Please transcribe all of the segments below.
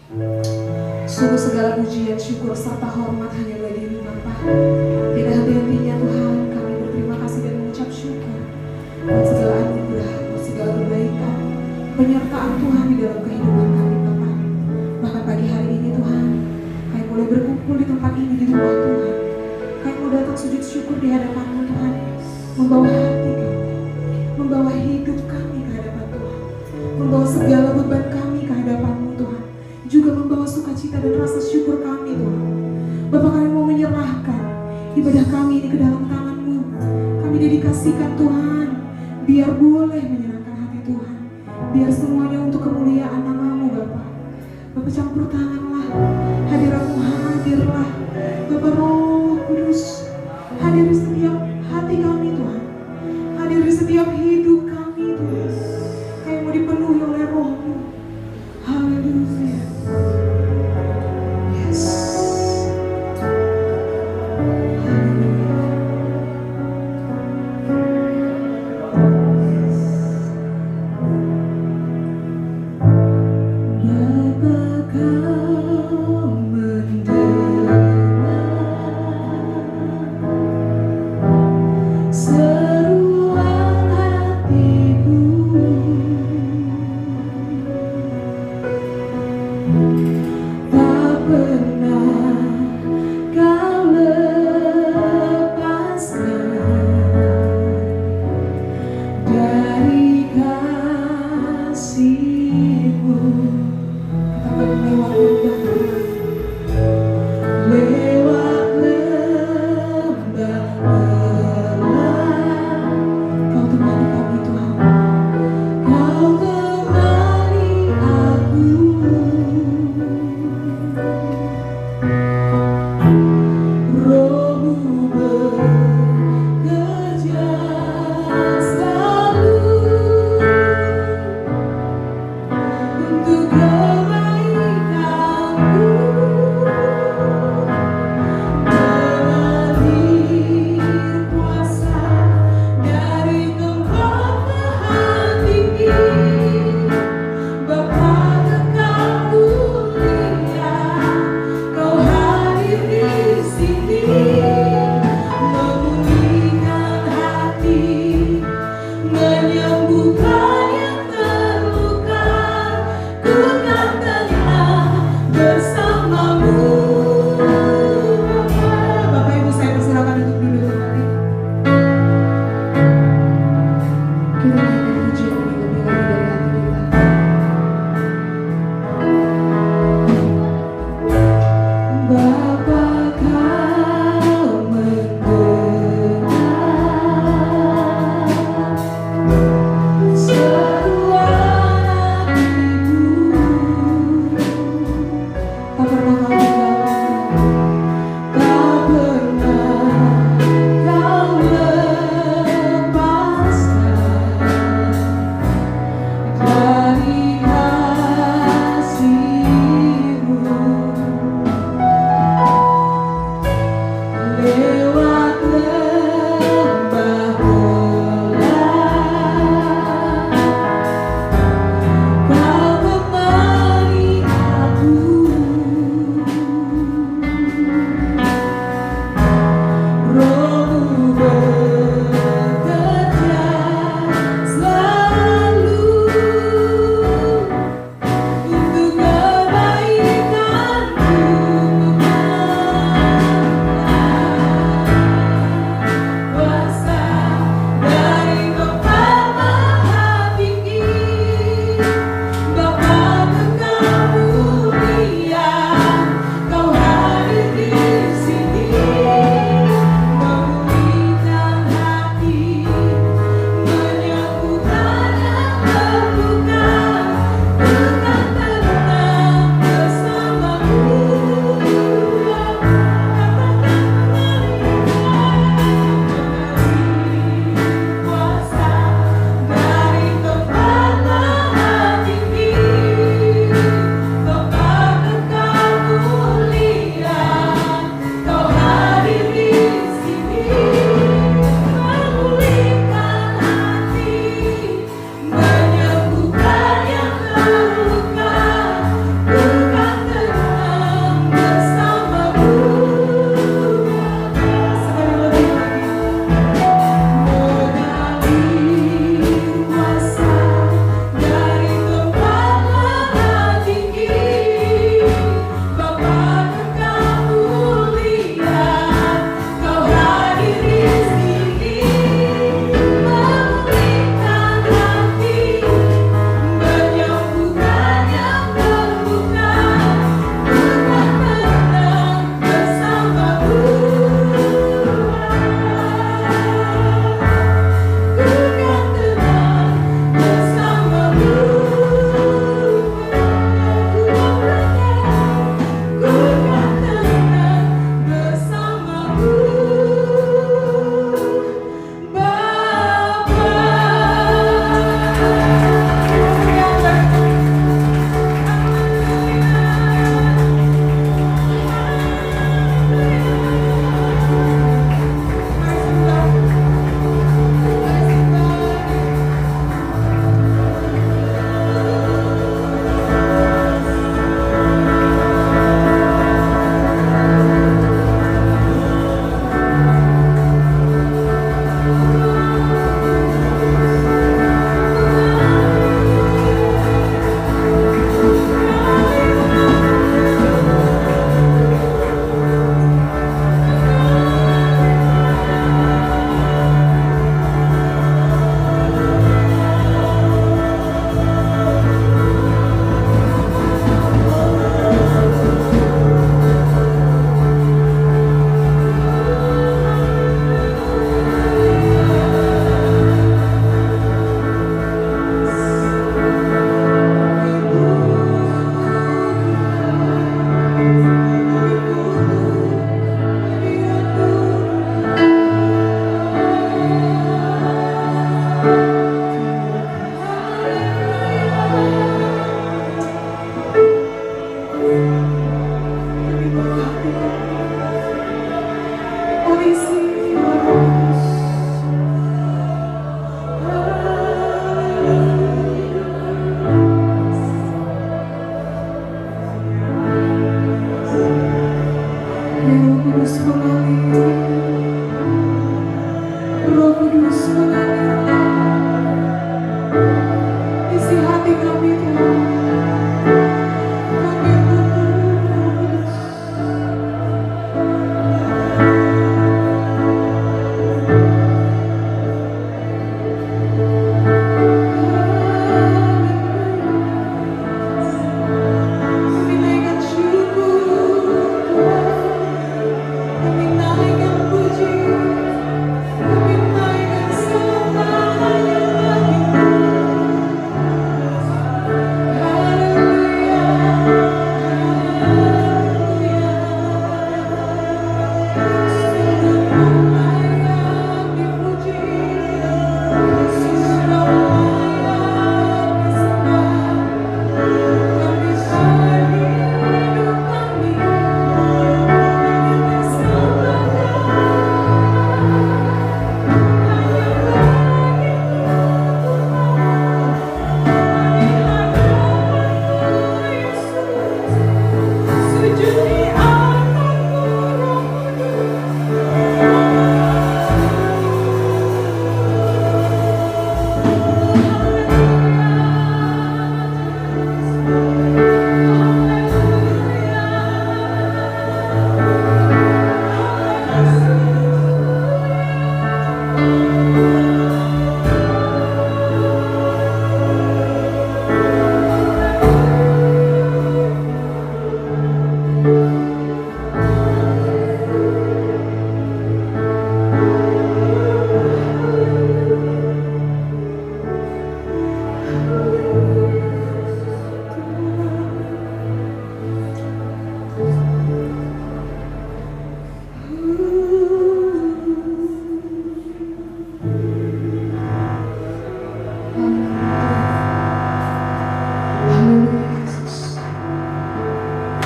Sungguh segala pujian, syukur, serta hormat hanya bagi-Mu Bapa. Tidak henti-hentinya Tuhan, kami berterima kasih dan mengucap syukur buat segala anugerah, buat segala kebaikan, penyertaan Tuhan di dalam kehidupan kami Bapa. Bahkan pagi hari ini Tuhan, kami boleh berkumpul di tempat ini, di rumah Tuhan. Kami mau datang sujud syukur di hadapan-Mu Tuhan, membawa hati kami, membawa hidup kami ke hadapan Tuhan, membawa segala beban kami ke hadapan-Mu Tuhan, juga membawa sukacita dan rasa syukur kami Tuhan. Bapak, kami mau menyerahkan ibadah kami ini ke dalam tangan-Mu. Kami dedikasikan Tuhan, biar boleh menyenangkan hati Tuhan, biar semuanya untuk kemuliaan nama-Mu Bapak. Bapak, campur tanganlah, hadirat-Mu hadirlah. Bapak Roh Kudus, hadir di setiap hati kami Tuhan, hadir di setiap hidup kami Tuhan. Kami mau dipenuhi oleh Roh-Mu. Haleluya. Yes.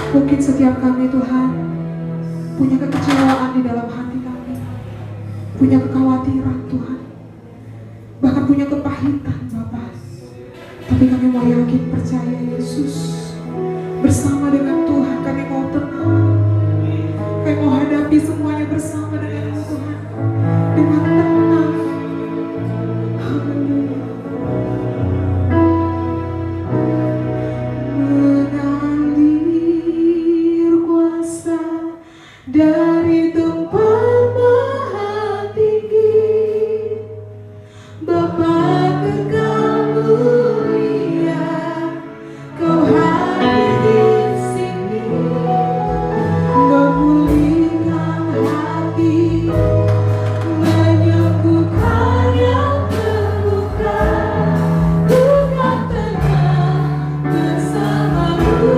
Mungkin setiap kami Tuhan punya kekecewaan di dalam hati kami, punya kekhawatiran Tuhan, bahkan punya kepahitan Bapa. Tapi kami mau yakin percaya Yesus, bersama dengan Tuhan kami mau tenang, kami mau hadapi semuanya bersama dengan Tuhan dengan tenang. Haleluya. Mengalir kuasa dari tempat maha tinggi, Bapa kekal mulia, Kau hadir di sini, memulihkan hati, menyembuhkan yang terluka. Bukan tenang bersamamu.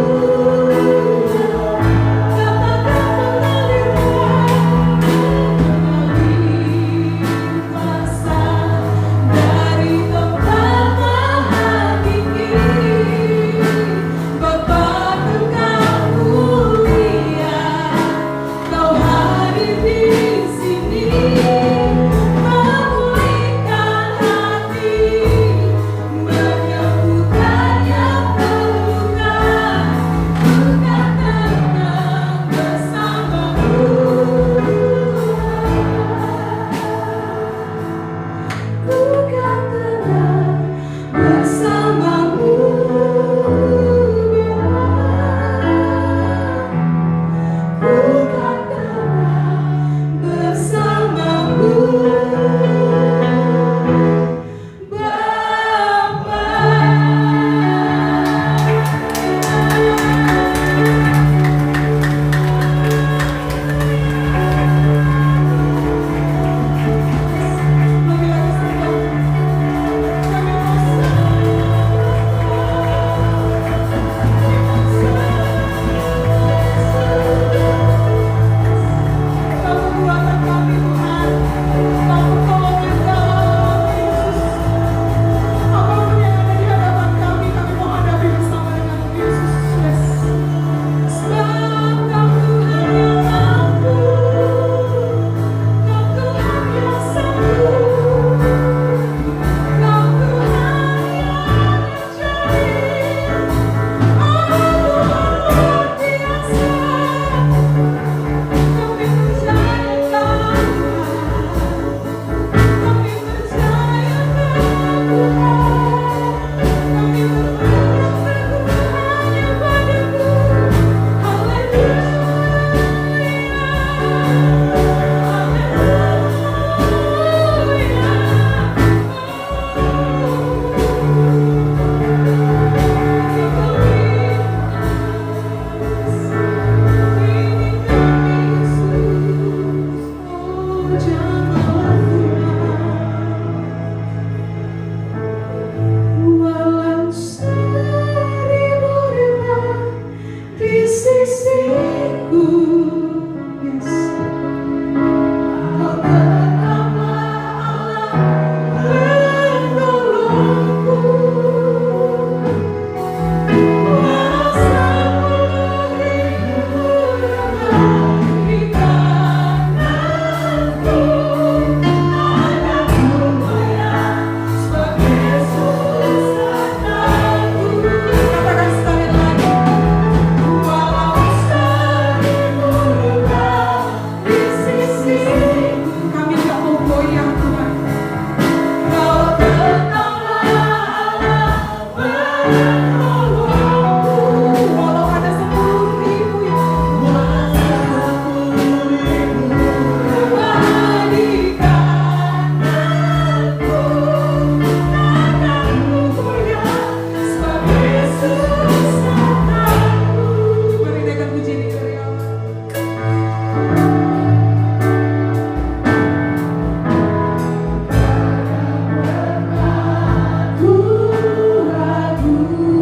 Ku ragu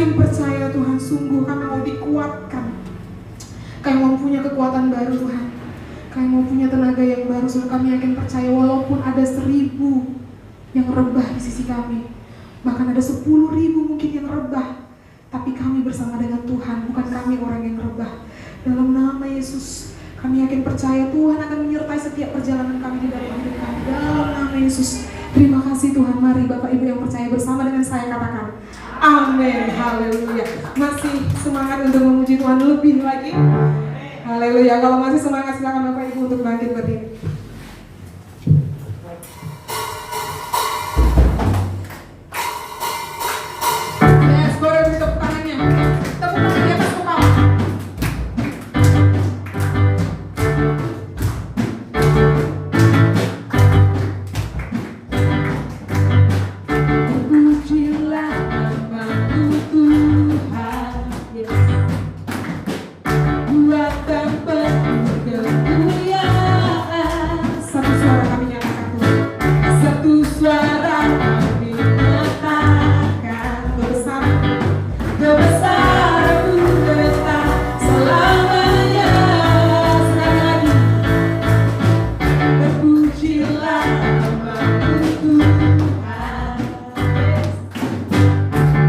makin percaya Tuhan, sungguh kami mau dikuatkan. Kami mau punya kekuatan baru Tuhan. Kami mau punya tenaga yang baru, sehingga kami yakin percaya walaupun ada 1000 yang rebah di sisi kami, bahkan ada 10.000 mungkin yang rebah, tapi kami bersama dengan Tuhan, bukan kami orang yang rebah. Dalam nama Yesus, kami yakin percaya Tuhan akan menyertai setiap perjalanan kami di dalam hidup kami. Dalam nama Yesus, terima kasih Tuhan. Mari Bapak Ibu yang percaya bersama dengan saya katakan amin, haleluya. Masih semangat untuk memuji Tuhan lebih lagi? Haleluya. Kalau masih semangat, silakan Bapak Ibu untuk bangkit berdiri. Yes, boleh beri tepuk tangannya. Tepuk tangan di atas kepala. Terpujilah nama-Mu Tuhan, yes. Buat dan penuh kemuliaan. Satu suara kami nyatakan Tuhan. Satu suara kami nyatakan kebesaran-Mu tetap selamanya. Sekali lagi. Terpujilah nama-Mu Tuhan,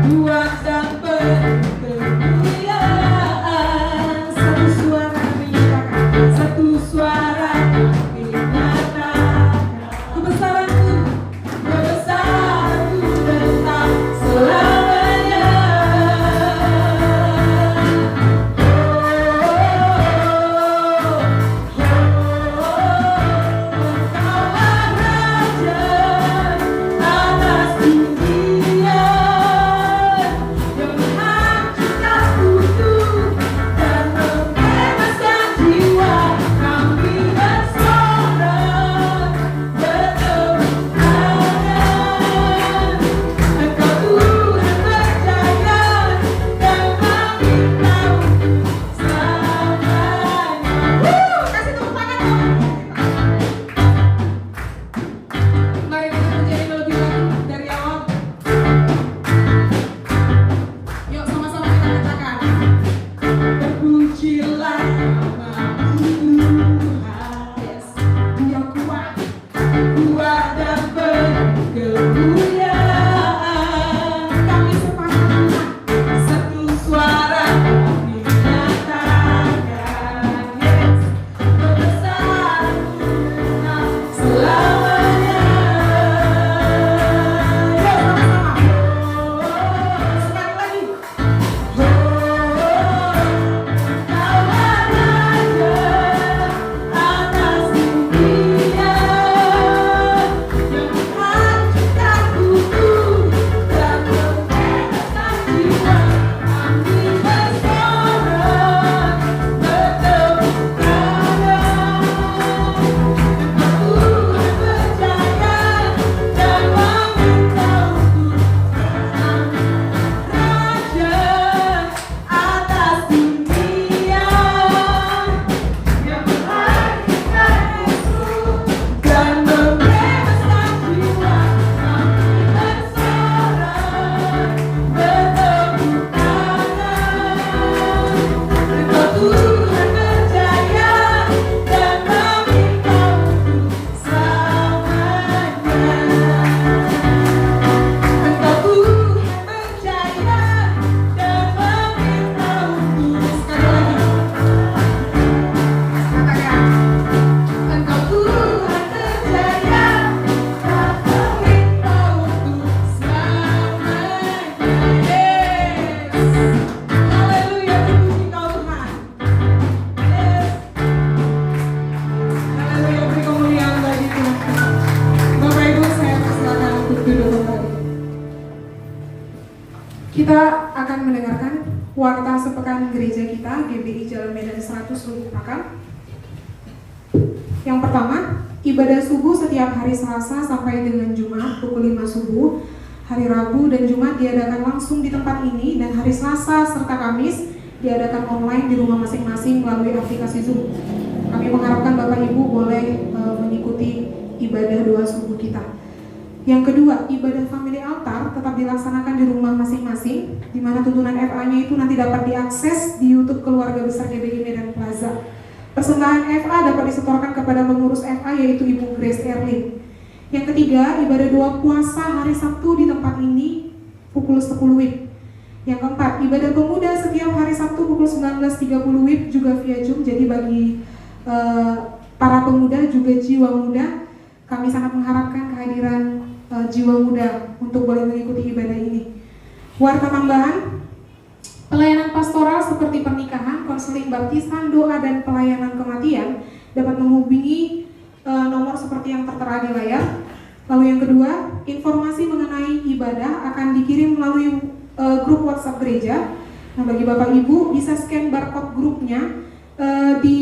buat dan penuh kemuliaan. Satu suara kami nyatakan, satu suara kami nyatakan kebesaran-Mu tetap selamanya. Engkaulah Raja atas dunia, yang menghancurkan kutuk dan membebaskan jiwa. Kami bersorak bertepuk tangan. Engkau Tuhan berjaya dan kami tahu selamanya. Kasih tepuk tangan dong. Mari kita menjadi lebih lagi dari awal. Yuk sama-sama kita katakan. Terpujilah nama-Mu Tuhan, yes. Dia kuat, kuat dan penuh kemuliaan. Kami sepakat Tuhan, satu suara kami nyatakan, yes. Kebesaran-Mu tetap selamanya. Yuk sama-sama. Sekali lagi. Engkaulah Raja atas dunia, yang menghancurkan kutuk dan membebaskan jiwa. Kami bersorak bertepuk tangan. Engkau Tuhan berjaya dan kami tahu Tuhan Raja atas dunia, yang menghancurkan kutuk dan membebaskan jiwa. Kami bersorak bertepuk tangan. Engkau Tuhan berjaya dan kami tahu selamanya. Engkau Tuhan berjaya dan kami tahu. Sekali lagi. Katakan. Engkau Tuhan berjaya dan kami tahu selamanya. Yes. Haleluya, puji Kau Tuhan. Yes. Haleluya, beri kemuliaan bagi Tuhan. Bapak Ibu, saya persilakan untuk duduk kembali. Kita akan mendengarkan warta sepekan gereja kita, GBI Jalan Medan 100 Lubuk Pakam. Yang pertama, ibadah subuh setiap hari Selasa sampai dengan Jumat pukul 5 subuh. Hari Rabu dan Jumat diadakan langsung di tempat ini, dan hari Selasa serta Kamis diadakan online di rumah masing-masing melalui aplikasi Zoom. Kami mengharapkan Bapak Ibu boleh mengikuti ibadah doa subuh kita. Yang kedua, ibadah family altar tetap dilaksanakan di rumah masing-masing, di mana tuntunan FA-nya itu nanti dapat diakses di YouTube Keluarga Besar GBI Medan Plaza. Persembahan FA dapat disetorkan kepada pengurus FA yaitu Ibu Grace Erlin. Yang ketiga, ibadah doa puasa hari Sabtu di tempat ini pukul 10 WIB. Yang keempat, ibadah pemuda setiap hari Sabtu pukul 19.30 WIB juga via Zoom. Jadi bagi para pemuda juga jiwa muda, kami sangat mengharapkan kehadiran jiwa muda untuk boleh mengikuti ibadah ini. Warta tambahan, pelayanan pastoral seperti pernikahan, konseling baptisan, doa, dan pelayanan kematian dapat menghubungi nomor seperti yang tertera di layar. Lalu yang kedua, informasi mengenai ibadah akan dikirim melalui grup WhatsApp gereja. Nah, bagi Bapak Ibu bisa scan barcode grupnya di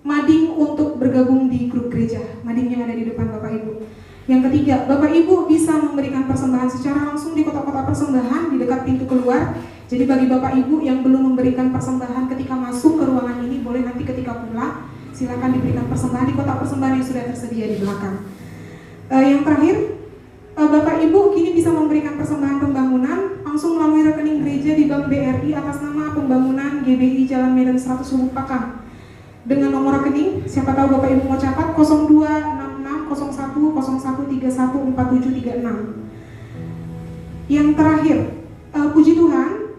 mading untuk bergabung di grup gereja. Madingnya ada di depan Bapak Ibu. Yang ketiga, Bapak Ibu bisa memberikan persembahan secara langsung di kotak-kotak persembahan di dekat pintu keluar. Jadi bagi Bapak Ibu yang belum memberikan persembahan ketika masuk ke ruangan ini, boleh nanti ketika pulang silakan diberikan persembahan di kotak persembahan yang sudah tersedia di belakang. Yang terakhir, Bapak Ibu kini bisa memberikan persembahan pembangunan langsung melalui rekening gereja di Bank BRI atas nama Pembangunan GBI Jalan Medan 100 Lubuk Pakam. Dengan nomor rekening, siapa tahu Bapak Ibu mau catat 026601314736. Yang terakhir, puji Tuhan,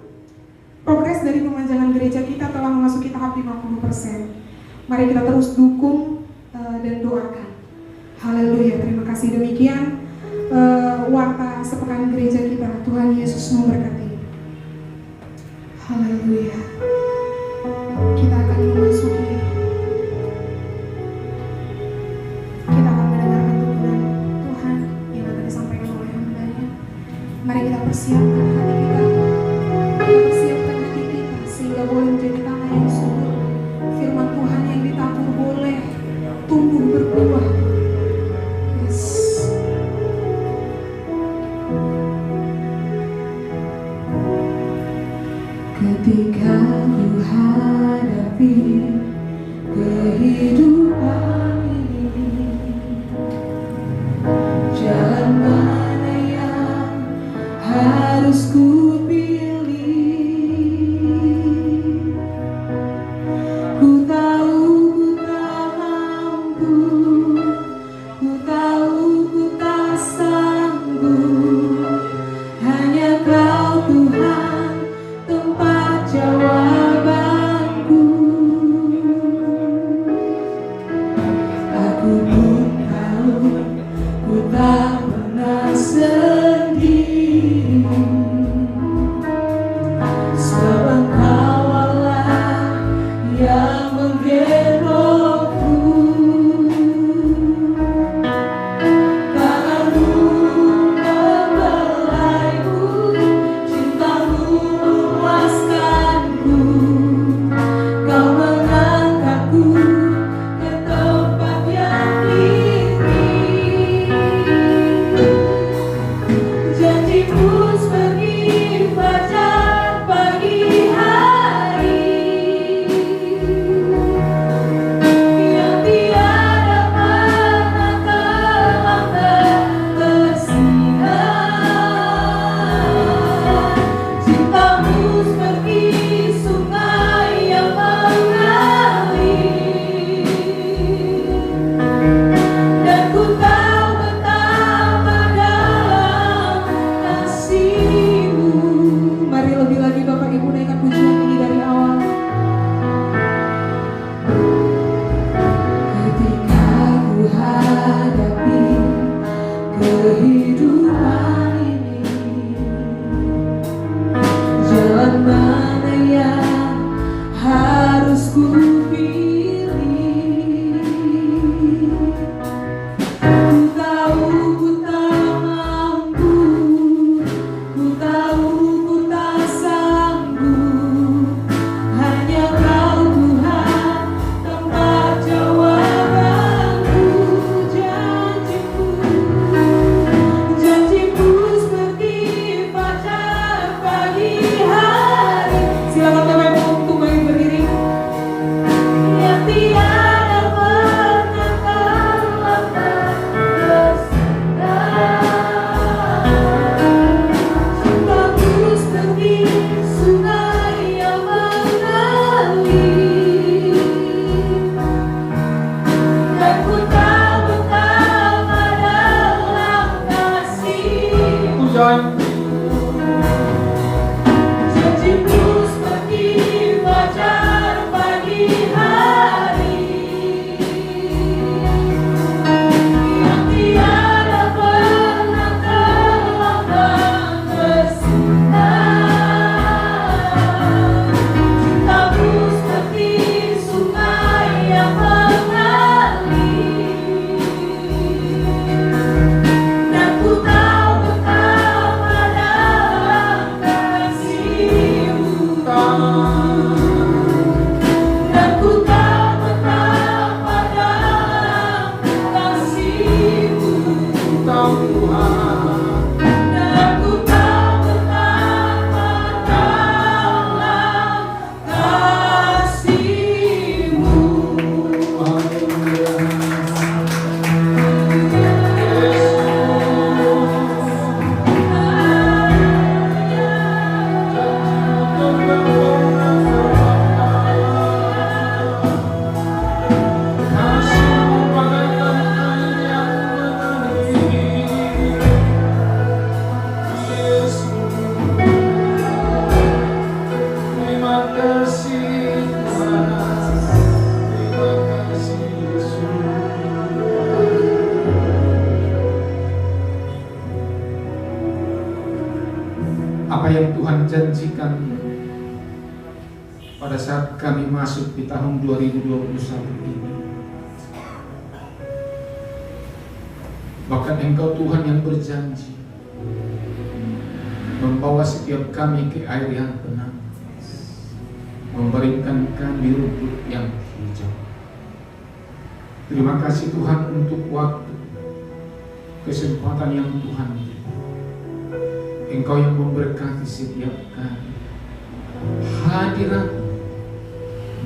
progres dari pemanjangan gereja kita telah memasuki tahap 50%. Mari kita terus dukung dan doakan. Haleluya, terima kasih. Demikian warta sepekan gereja kita. Tuhan Yesus memberkati. Haleluya. Kita akan memasuki, kita akan mendengarkan tuntunan Tuhan yang akan disampaikan oleh hamba-Nya. Mari kita persiapkan hati kita, sehingga boleh menjadi tanah yang subur. Firman Tuhan yang ditabur boleh tumbuh berbuah. Yes. Ketika ku hadapi kehidupan ini, jalan mana yang harus ku pilih? Ku tahu ku tak mampu, ku tahu ku tak sanggup, hanya Kau Tuhan tempat jawabanku. Aku pun tahu ku tak pernah sendiri, sebab Engkau Allah yang menggendongku. Tanganmu membelaiku, cintamu memuaskanku. Kau mengangkatku ke tempat yang tinggi. Janjimu seperti fajar pagi hari, yang tiada pernah terlambat bersinar. Cintamu seperti sungai yang mengalir, dan ku tahu betapa dalam kasih-Mu. Mari lebih lagi Bapak Ibu naikkan pujian ini dari awal. Ketika ku hadapi kehidupan ini, jalan mana yang harus ku pilih? Ku tahu ku tak mampu, ku tahu ku tak sanggup, hanya Kau Tuhan tempat jawabanku. Janjimu seperti fajar pagi hari, apa yang Tuhan janjikan pada saat kami masuk di tahun 2021 ini. Bahkan Engkau Tuhan yang berjanji membawa setiap kami ke air yang tenang, memberikan kami rumput yang hijau. Terima kasih Tuhan untuk waktu, kesempatan yang Tuhan beri. Engkau yang memberkati setiap kami. Hadirat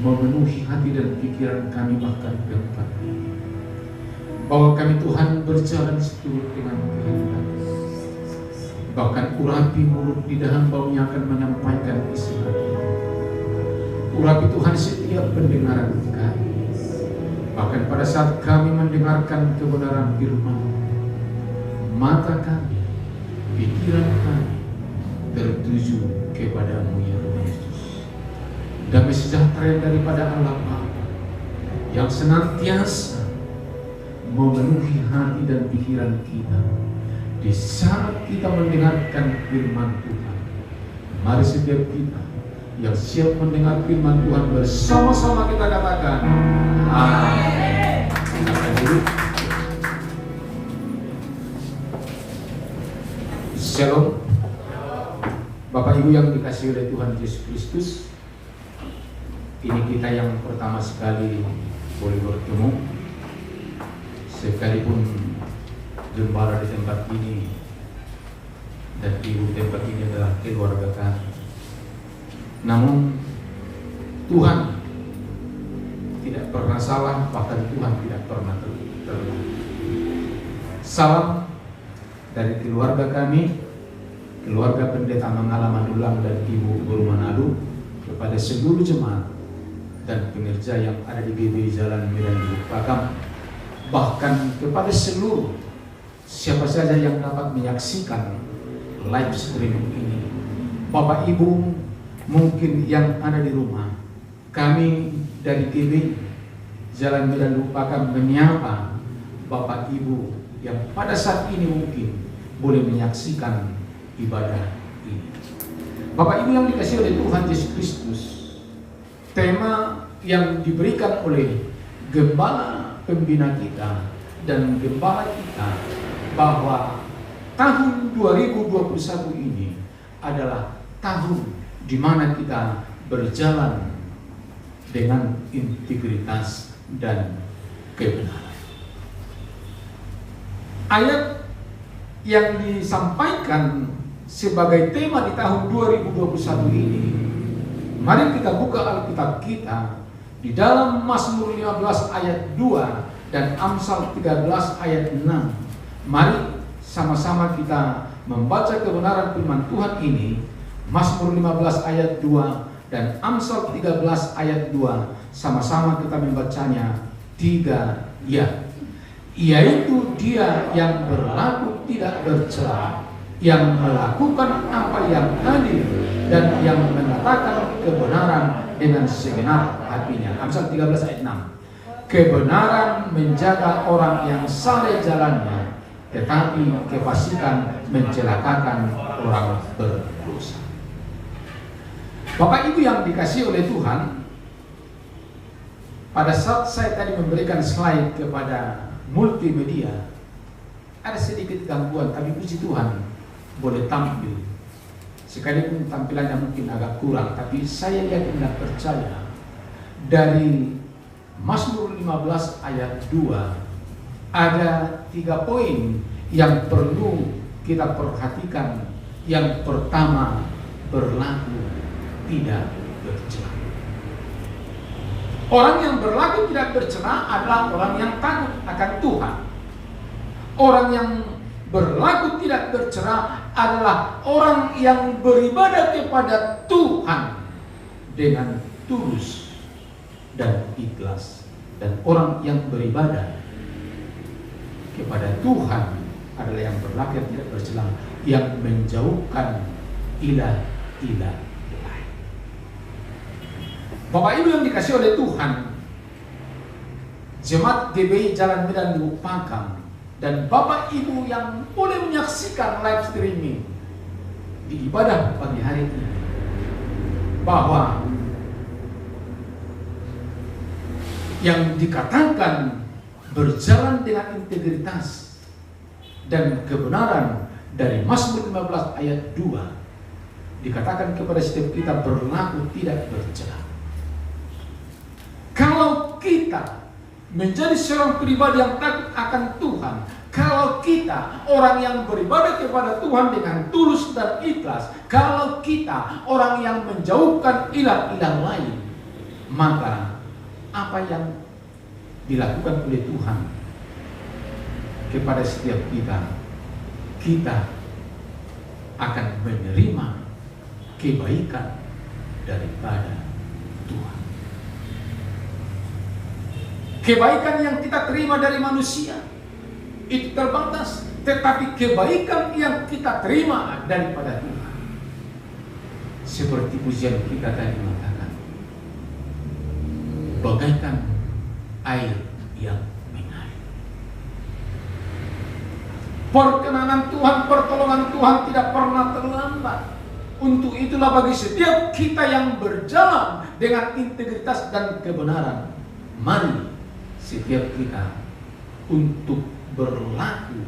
memenuhi hati dan pikiran kami bahkan tempat ini. Bahwa kami Tuhan berjalan seturut dengan kehendak. Bahkan urapi mulut di dalam baunya akan menyampaikan isi hati. Urapi Tuhan setiap pendengaran kami. Bahkan pada saat kami mendengarkan kebenaran firman, mata kami, pikiran kami tertuju kepadamu ya Tuhan Yesus. Damai sejahtera daripada Allah Bapa yang senantiasa memenuhi hati dan pikiran kita di saat kita mendengarkan firman Tuhan. Mari setiap kita yang siap mendengar firman Tuhan bersama-sama kita katakan amin. Shalom. Bapak Ibu yang dikasihi oleh Tuhan Yesus Kristus, ini kita yang pertama sekali boleh bertemu, sekalipun gembala di tempat ini dan ibu tempat ini adalah keluarga kami. Namun Tuhan tidak pernah salah, bahkan Tuhan tidak pernah terlalu. Salam dari keluarga kami, keluarga Pendeta Mangala Manulang dan Ibu Guru Manado, kepada seluruh jemaat dan pengerja yang ada di GBI Jalan Medan Pakam, bahkan kepada seluruh siapa saja yang dapat menyaksikan live streaming ini. Bapak Ibu mungkin yang ada di rumah, kami dari GBI Jalan Medan Pakam menyapa Bapak Ibu yang pada saat ini mungkin boleh menyaksikan ibadah ini. Bapak Ibu yang dikasihi oleh Tuhan Yesus Kristus, tema yang diberikan oleh gembala pembina kita dan gembala kita bahwa tahun 2021 ini adalah tahun di mana kita berjalan dengan integritas dan kebenaran. Ayat yang disampaikan sebagai tema di tahun 2021 ini, mari kita buka Alkitab kita di dalam Mazmur 15 ayat 2 dan Amsal 13 ayat 6. Mari sama-sama kita membaca kebenaran firman Tuhan ini. Mazmur 15 ayat 2 dan Amsal 13 ayat 2, sama-sama kita membacanya 3 ya. Yaitu dia yang berlaku tidak bercela, yang melakukan apa yang adil, dan yang mengatakan kebenaran dengan segenap hatinya. Amsal 13 ayat 6. Kebenaran menjaga orang yang saleh jalannya, tetapi kefasikan mencelakakan orang berdosa. Bapak Ibu yang dikasihi oleh Tuhan, pada saat saya tadi memberikan slide kepada multimedia, ada sedikit gangguan, tapi puji Tuhan boleh tampil. Sekalipun tampilannya mungkin agak kurang, tapi saya yakin dan percaya dari Mazmur 15 ayat 2 ada 3 poin yang perlu kita perhatikan. Yang pertama, berlaku tidak bercela. Orang yang berlaku tidak bercela adalah orang yang takut akan Tuhan. Orang yang berlaku tidak bercela adalah orang yang beribadah kepada Tuhan dengan tulus dan ikhlas. Dan orang yang beribadah kepada Tuhan adalah yang berlaku tidak bercela, yang menjauhkan ilah-ilah lain. Bapak Ibu yang dikasihi oleh Tuhan, jemaat GBI Jalan Medan Pakam dan Bapak Ibu yang boleh menyaksikan live streaming, di ibadah pagi hari ini bahwa yang dikatakan berjalan dengan integritas dan kebenaran dari Mazmur 15 ayat 2 dikatakan kepada setiap kita berlaku tidak bercela. Kalau kita menjadi seorang pribadi yang takut akan Tuhan, kalau kita orang yang beribadah kepada Tuhan dengan tulus dan ikhlas, kalau kita orang yang menjauhkan ilah-ilah lain, maka apa yang dilakukan oleh Tuhan kepada setiap kita akan menerima kebaikan daripada Tuhan. Kebaikan yang kita terima dari manusia itu terbatas, tetapi kebaikan yang kita terima daripada Tuhan, seperti pujian kita tadi mengatakan, bagaikan air yang mengalir. Perkenanan Tuhan, pertolongan Tuhan tidak pernah terlambat. Untuk itulah bagi setiap kita yang berjalan dengan integritas dan kebenaran, mari setiap kita untuk berlaku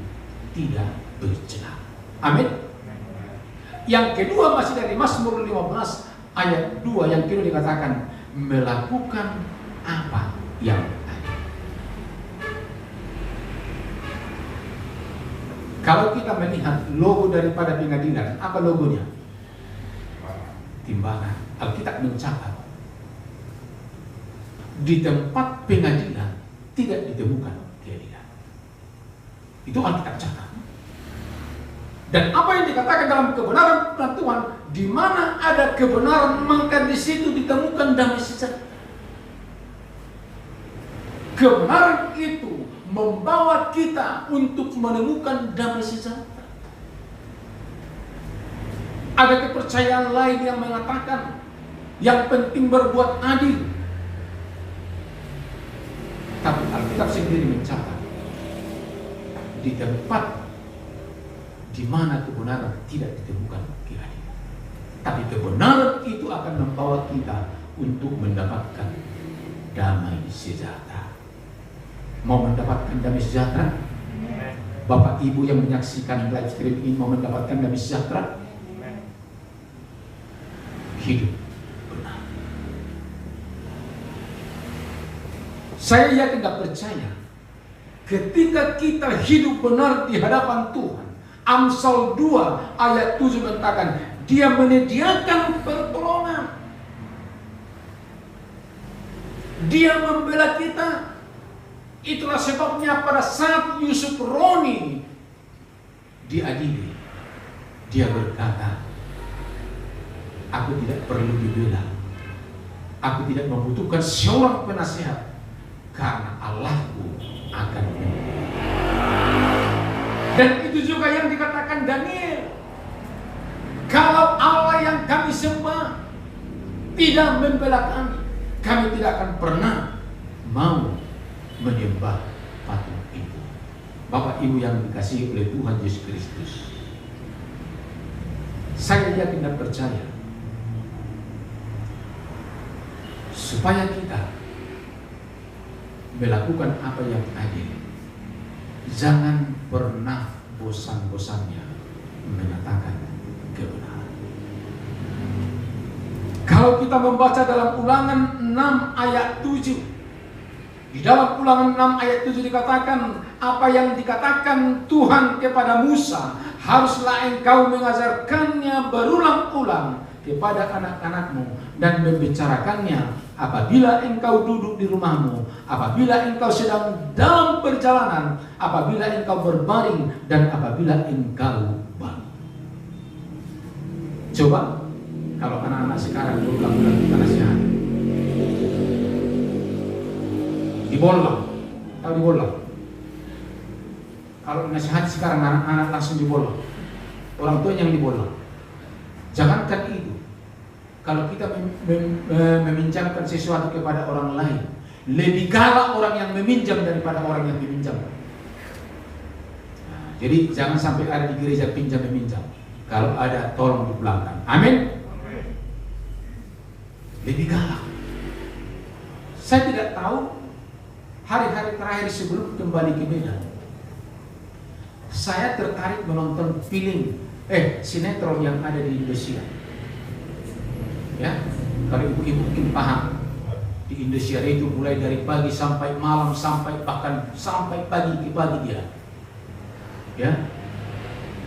tidak bercela. Amin. Yang kedua masih dari Mazmur 15 ayat 2 yang kedua dikatakan melakukan apa yang ada. Kalau kita melihat logo daripada pengadilan, apa logonya? Timbangan. Alkitab mencatat di tempat pengadilan tidak ditemukan keadilan. Itu Alkitab catat. Dan apa yang dikatakan dalam kebenaran Tuhan, di mana ada kebenaran maka di situ ditemukan damai sejahtera. Kebenaran itu membawa kita untuk menemukan damai sejahtera. Ada kepercayaan lain yang mengatakan yang penting berbuat adil. Tapi Alkitab sendiri mencatat di tempat di mana kebenaran tidak ditemukan keadilan. Tapi kebenaran itu akan membawa kita untuk mendapatkan damai sejahtera. Mau mendapatkan damai sejahtera? Bapak Ibu yang menyaksikan live stream ini mau mendapatkan damai sejahtera? Hidup benar. Saya yakin dan percaya ketika kita hidup benar di hadapan Tuhan, Amsal 2 ayat 7 mengatakan Dia menyediakan pertolongan, Dia membela kita. Itulah sebabnya pada saat Yusuf Roni diadili, dia berkata, aku tidak perlu dibela, aku tidak membutuhkan seorang penasihat, karena Allahku akan membela. Dan itu juga yang dikatakan Daniel, kalau Allah yang kami sembah tidak membela kami, kami tidak akan pernah mau menyembah patung itu. Bapak Ibu yang dikasihi oleh Tuhan Yesus Kristus, saya yakin dan percaya supaya kita melakukan apa yang adil, jangan pernah bosan-bosannya menyatakan kebenaran. Kalau kita membaca dalam Ulangan 6 ayat 7, di dalam Ulangan 6 ayat 7 dikatakan apa yang dikatakan Tuhan kepada Musa, haruslah engkau mengajarkannya berulang-ulang kepada anak-anakmu dan membicarakannya apabila engkau duduk di rumahmu, apabila engkau sedang dalam perjalanan, apabila engkau berbaring, dan apabila engkau bangun. Coba kalau anak-anak sekarang berulang-ulang kita nasihat, dibolong, tahu dibolong? Kalau nasihat sekarang anak-anak langsung dibolong, orang tua yang dibolong. Jangankan itu, kalau kita meminjamkan sesuatu kepada orang lain, lebih galak orang yang meminjam daripada orang yang diminjam. Nah, jadi jangan sampai ada di gereja pinjam meminjam. Kalau ada, tolong di belakang. Amin. Lebih galak. Saya tidak tahu hari-hari terakhir sebelum kembali ke Medan, saya tertarik menonton sinetron yang ada di Indonesia. Ya, kalau ibu-ibu mungkin paham, di Indonesia itu mulai dari pagi sampai malam, bahkan sampai pagi ke pagi dia. Ya,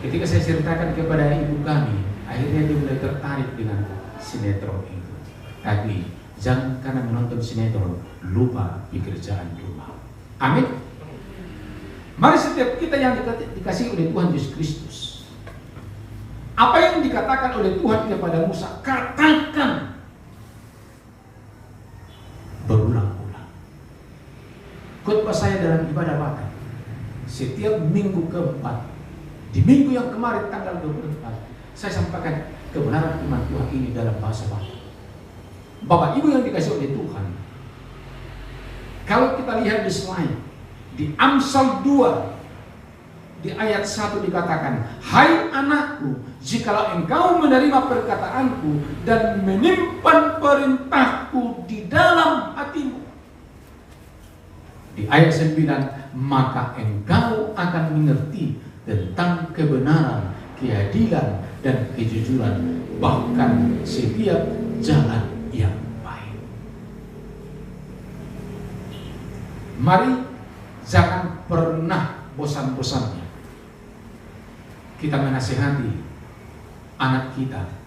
ketika saya ceritakan kepada ibu kami, akhirnya dia mulai tertarik dengan sinetron itu. Tapi jangan karena menonton sinetron lupa pekerjaan rumah. Amin. Mari setiap kita yang dikasihi oleh Tuhan Yesus Kristus, apa yang dikatakan oleh Tuhan kepada Musa, katakan berulang-ulang. Khotbah saya dalam ibadah Bakat setiap minggu keempat, di minggu yang kemarin tanggal 24, saya sampaikan kebenaran firman Tuhan ini dalam bahasa Batak. Bapak Ibu yang dikasih oleh Tuhan, kalau kita lihat di slide, di Amsal 2 di ayat 1 dikatakan, hai anakku, jikalau engkau menerima perkataanku dan menyimpan perintahku di dalam hatimu. Di ayat 9, maka engkau akan mengerti tentang kebenaran, keadilan, dan kejujuran, bahkan setiap jalan yang baik. Mari jangan pernah bosan-bosannya kita menasihati anak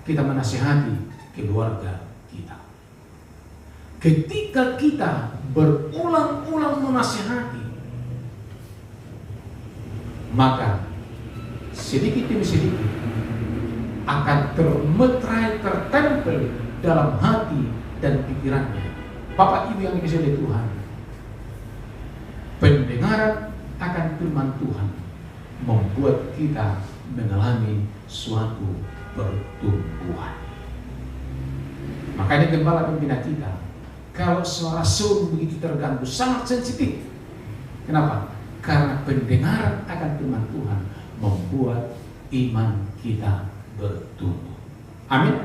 kita menasihati keluarga kita. Ketika kita berulang-ulang menasihati, maka sedikit demi sedikit akan termetrai, tertempel dalam hati dan pikirannya. Bapak Ibu yang dikasihi oleh Tuhan, pendengaran akan firman Tuhan membuat kita mengalami suatu pertumbuhan. Makanya gembala pembina kita, kalau suara seru begitu terganggu, sangat sensitif. Kenapa? Karena pendengaran akan firman Tuhan membuat iman kita bertumbuh. Amin.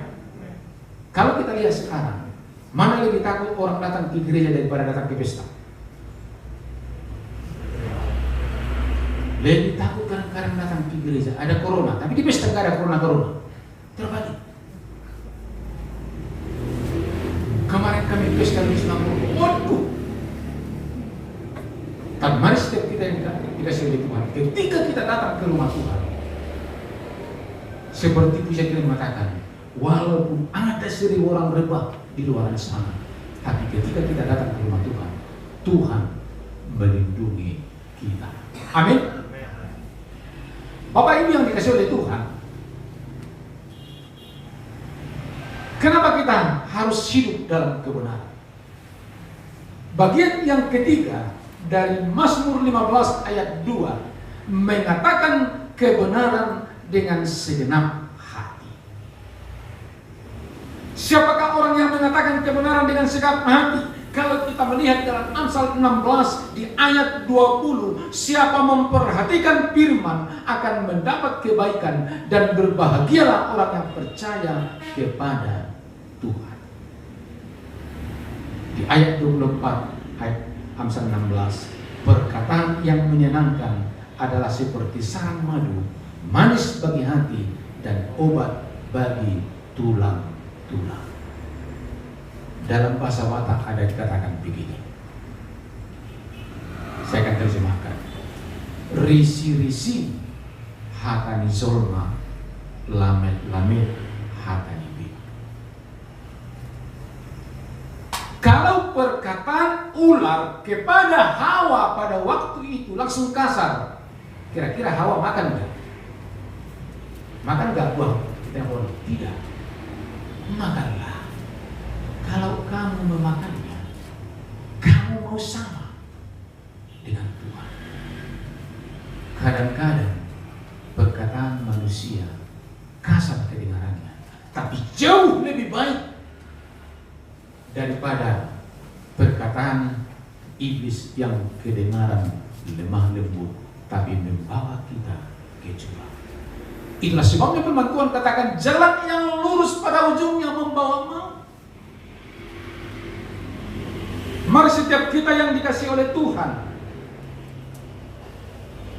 Kalau kita lihat sekarang, mana lebih takut orang datang ke gereja daripada datang ke pesta? Lebih takut kadang-kadang datang ke gereja, ada corona, tapi di pesta nggak ada corona. Terbalik. Kemarin kami pesta di Singapura, waduh. Tapi mari setiap kita yang dikasih oleh Tuhan, ketika kita datang ke rumah Tuhan, seperti bisa kita mengatakan, walaupun ada 1000 orang rebah di luar sana, tapi ketika kita datang ke rumah Tuhan, Tuhan melindungi kita. Amin. Bapak Ibu yang dikasih oleh Tuhan, kenapa kita harus hidup dalam kebenaran? Bagian yang ketiga dari Mazmur 15 ayat 2 mengatakan kebenaran dengan segenap hati. Siapakah orang yang mengatakan kebenaran dengan segenap hati? Kalau kita melihat dalam Amsal 16 di ayat 20, siapa memperhatikan firman akan mendapat kebaikan, dan berbahagialah orang yang percaya kepada Tuhan. Di ayat 24 ayat Amsal 16, perkataan yang menyenangkan adalah seperti sarang madu, manis bagi hati dan obat bagi tulang-tulang. Dalam bahasa Batak ada dikatakan begini, saya akan terjemahkan. Risi-risi hatani zolma, lamet-lamet hatani bi. Kalau perkataan ular kepada Hawa pada waktu itu langsung kasar, kira-kira Hawa makan enggak? Makan enggak buah kita yang boleh? Tidak. Makanlah. Kalau kamu memakannya, kamu mau sama dengan Tuhan. Kadang-kadang perkataan manusia kasar kedengarannya, tapi jauh lebih baik daripada perkataan iblis yang kedengaran lemah lembut, tapi membawa kita ke jurang. Itulah sebabnya firman Tuhan katakan jalan yang lurus pada ujungnya membawa maut. Mari setiap kita yang dikasihi oleh Tuhan,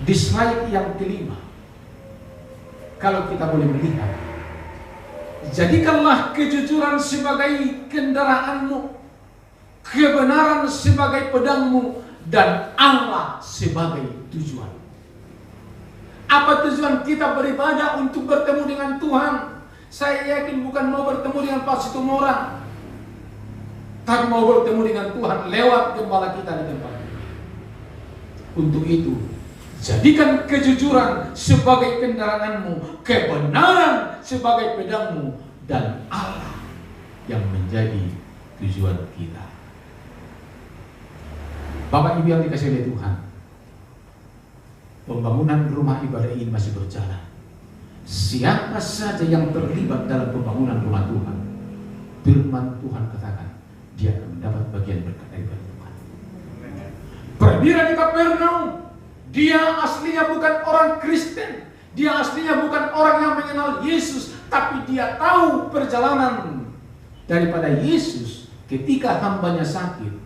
di slide yang kelima, kalau kita boleh melihat, jadikanlah kejujuran sebagai kendaraanmu, kebenaran sebagai pedangmu, dan Allah sebagai tujuan. Apa tujuan kita beribadah? Untuk bertemu dengan Tuhan. Saya yakin bukan mau bertemu dengan Pak Situmorang, tapi mau bertemu dengan Tuhan lewat gembala kita di tempat ini. Untuk itu, jadikan kejujuran sebagai kendaraanmu, kebenaran sebagai pedangmu, dan Allah yang menjadi tujuan kita. Bapak Ibu yang dikasihi oleh Tuhan, pembangunan rumah ibadah ini masih berjalan. Siapa saja yang terlibat dalam pembangunan rumah Tuhan, firman Tuhan katakan, dia akan mendapat bagian berkat dari Tuhan. Perwira di Kapernaum, dia aslinya bukan orang Kristen, dia aslinya bukan orang yang mengenal Yesus, tapi dia tahu perjalanan daripada Yesus ketika hambanya sakit.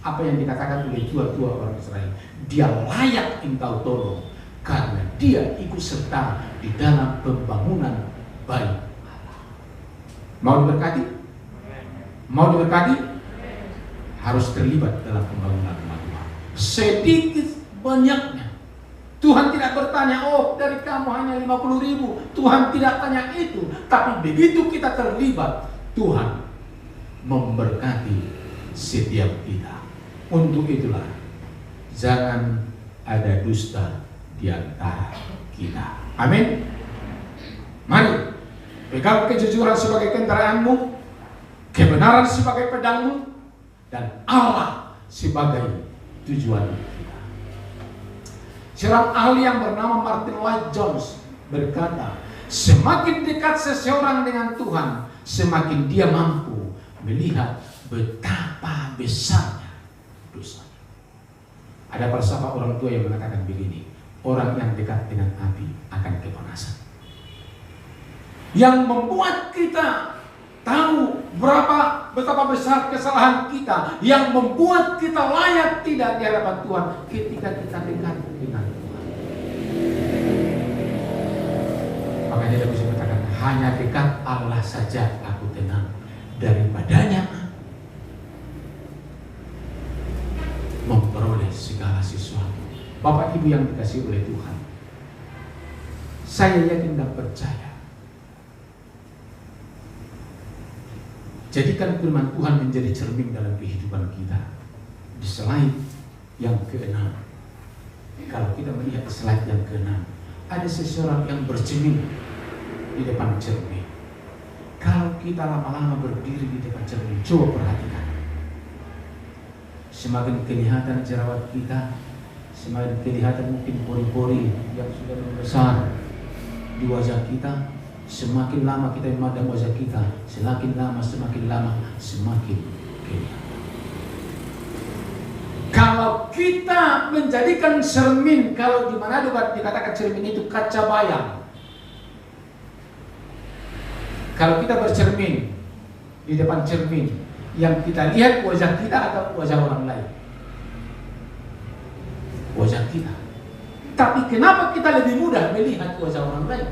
Apa yang dikatakan oleh tua-tua orang Israel, dia layak engkau tolong karena dia ikut serta di dalam pembangunan bait Allah. Mau diberkati? Mau diberkati? Harus terlibat dalam pembangunan rumah Tuhan. Sedikit banyaknya. Tuhan tidak bertanya, oh dari kamu hanya 50.000. Tuhan tidak tanya itu. Tapi begitu kita terlibat, Tuhan memberkati setiap kita. Untuk itulah, jangan ada dusta di antara kita. Amin. Mari, pegang kejujuran sebagai kendaraanmu, kebenaran sebagai pedangmu, dan Allah sebagai tujuan kita. Seorang ahli yang bernama Martin Lloyd Jones berkata, semakin dekat seseorang dengan Tuhan, semakin dia mampu melihat betapa besarnya dosa. Ada falsafah orang tua yang mengatakan begini, orang yang dekat dengan api akan kepanasan. Yang membuat kita tahu betapa besar kesalahan kita, yang membuat kita layak tidak di hadapan Tuhan ketika kita dekat dengan Tuhan. Makanya dia bisa katakan, hanya dekat Allah saja aku tenang, daripadanya memperoleh segala sesuatu. Bapak Ibu yang dikasihi oleh Tuhan, saya yakin dan percaya, jadikan firman Tuhan menjadi cermin dalam kehidupan kita. Di slide yang ke-6, kalau kita melihat di slide yang ke-6, ada seseorang yang bercermin di depan cermin. Kalau kita lama-lama berdiri di depan cermin, coba perhatikan. Semakin kelihatan jerawat kita, semakin kelihatan mungkin pori-pori yang sudah membesar di wajah kita. Semakin lama kita memandang wajah kita, semakin lama semakin kelihatan. Kalau kita menjadikan cermin, kalau di mana dikatakan cermin itu kaca bayang. Kalau kita bercermin di depan cermin, yang kita lihat wajah kita atau wajah orang lain? Wajah kita. Tapi kenapa kita lebih mudah melihat wajah orang lain?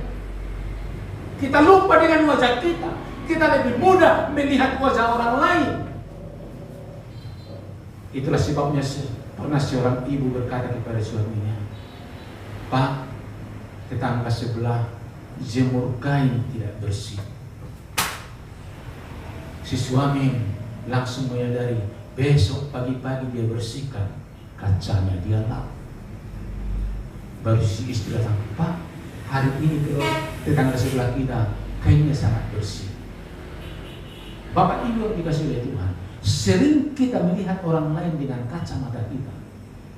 Kita lupa dengan wajah kita. Kita lebih mudah melihat wajah orang lain. Itulah sebabnya pernah seorang ibu berkata kepada suaminya, Pak, tetangga sebelah jemur kain tidak bersih. Si suami langsung menyadari, besok pagi-pagi dia bersihkan kacanya, dia lap. Baru si istri datang, Pak, hari ini kalau tetangga sebelah kita kainnya sangat bersih. Bapak Ibu yang dikasihi oleh Tuhan, sering kita melihat orang lain dengan kacamata kita.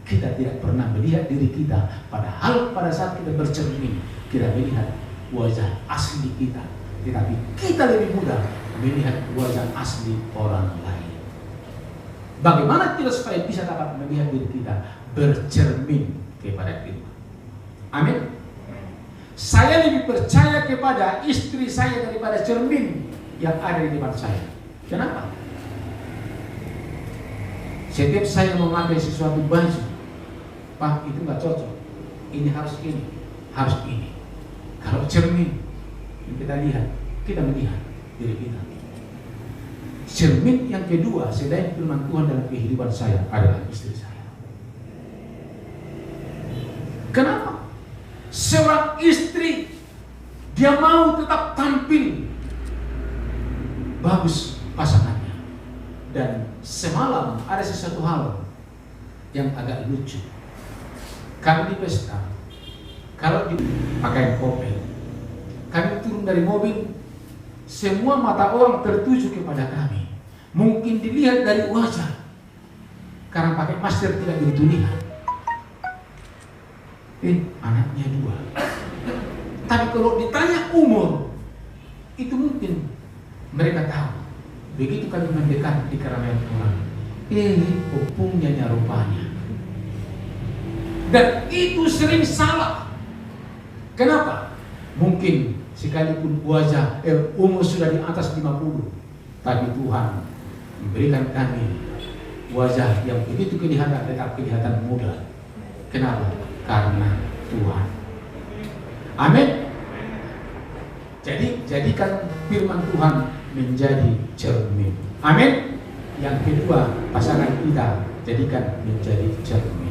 Kita tidak pernah melihat diri kita. Padahal pada saat kita bercermin, kita melihat wajah asli kita. Tetapi kita lebih mudah melihat wajah asli orang lain. Bagaimana kita supaya bisa dapat melihat diri kita? Bercermin kepada Tuhan. Amin. Saya lebih percaya kepada istri saya daripada cermin yang ada di depan saya. Kenapa? Setiap saya memakai sesuatu baju, Pak, itu nggak cocok. Ini harus ini, harus ini. Kalau cermin yang kita lihat, kita melihat diri kita. Cermin yang kedua selain firman Tuhan dalam kehidupan saya adalah istri saya. Kenapa? Seorang istri dia mau tetap tampil bagus pasangannya. Dan semalam ada sesuatu hal yang agak lucu. Kami di pesta, kalau di pakaian kopel, kami turun dari mobil, semua mata orang tertuju kepada kami. Mungkin dilihat dari wajah, karena pakai masker tidak begitu lihat. Anaknya 2. Tapi kalau ditanya umur, itu mungkin mereka tahu. Begitu kami mendekat di keramaian orang, opungnya rupanya. Dan itu sering salah. Kenapa? Mungkin sekalipun wajah umur sudah di atas 50, tapi Tuhan memberikan kami wajah yang begitu kelihatan muda. Kenapa? Karena Tuhan. Amin. Jadi jadikan firman Tuhan menjadi cermin. Amin. Yang kedua, pasangan kita jadikan menjadi cermin.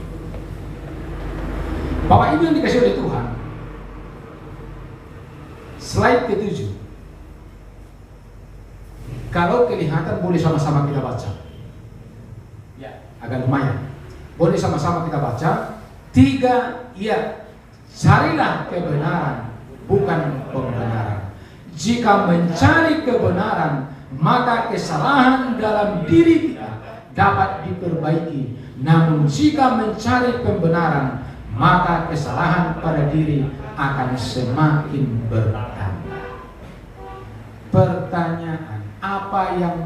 Bapak Ibu yang dikasih oleh Tuhan, slide ke-7. Kalau kelihatan boleh sama-sama kita baca. Ya, agak lumayan. Boleh sama-sama kita baca. 3, ya, carilah kebenaran, bukan pembenaran. Jika mencari kebenaran, maka kesalahan dalam diri kita dapat diperbaiki. Namun jika mencari pembenaran, maka kesalahan pada diri akan semakin bertambah. Pertanyaan, apa yang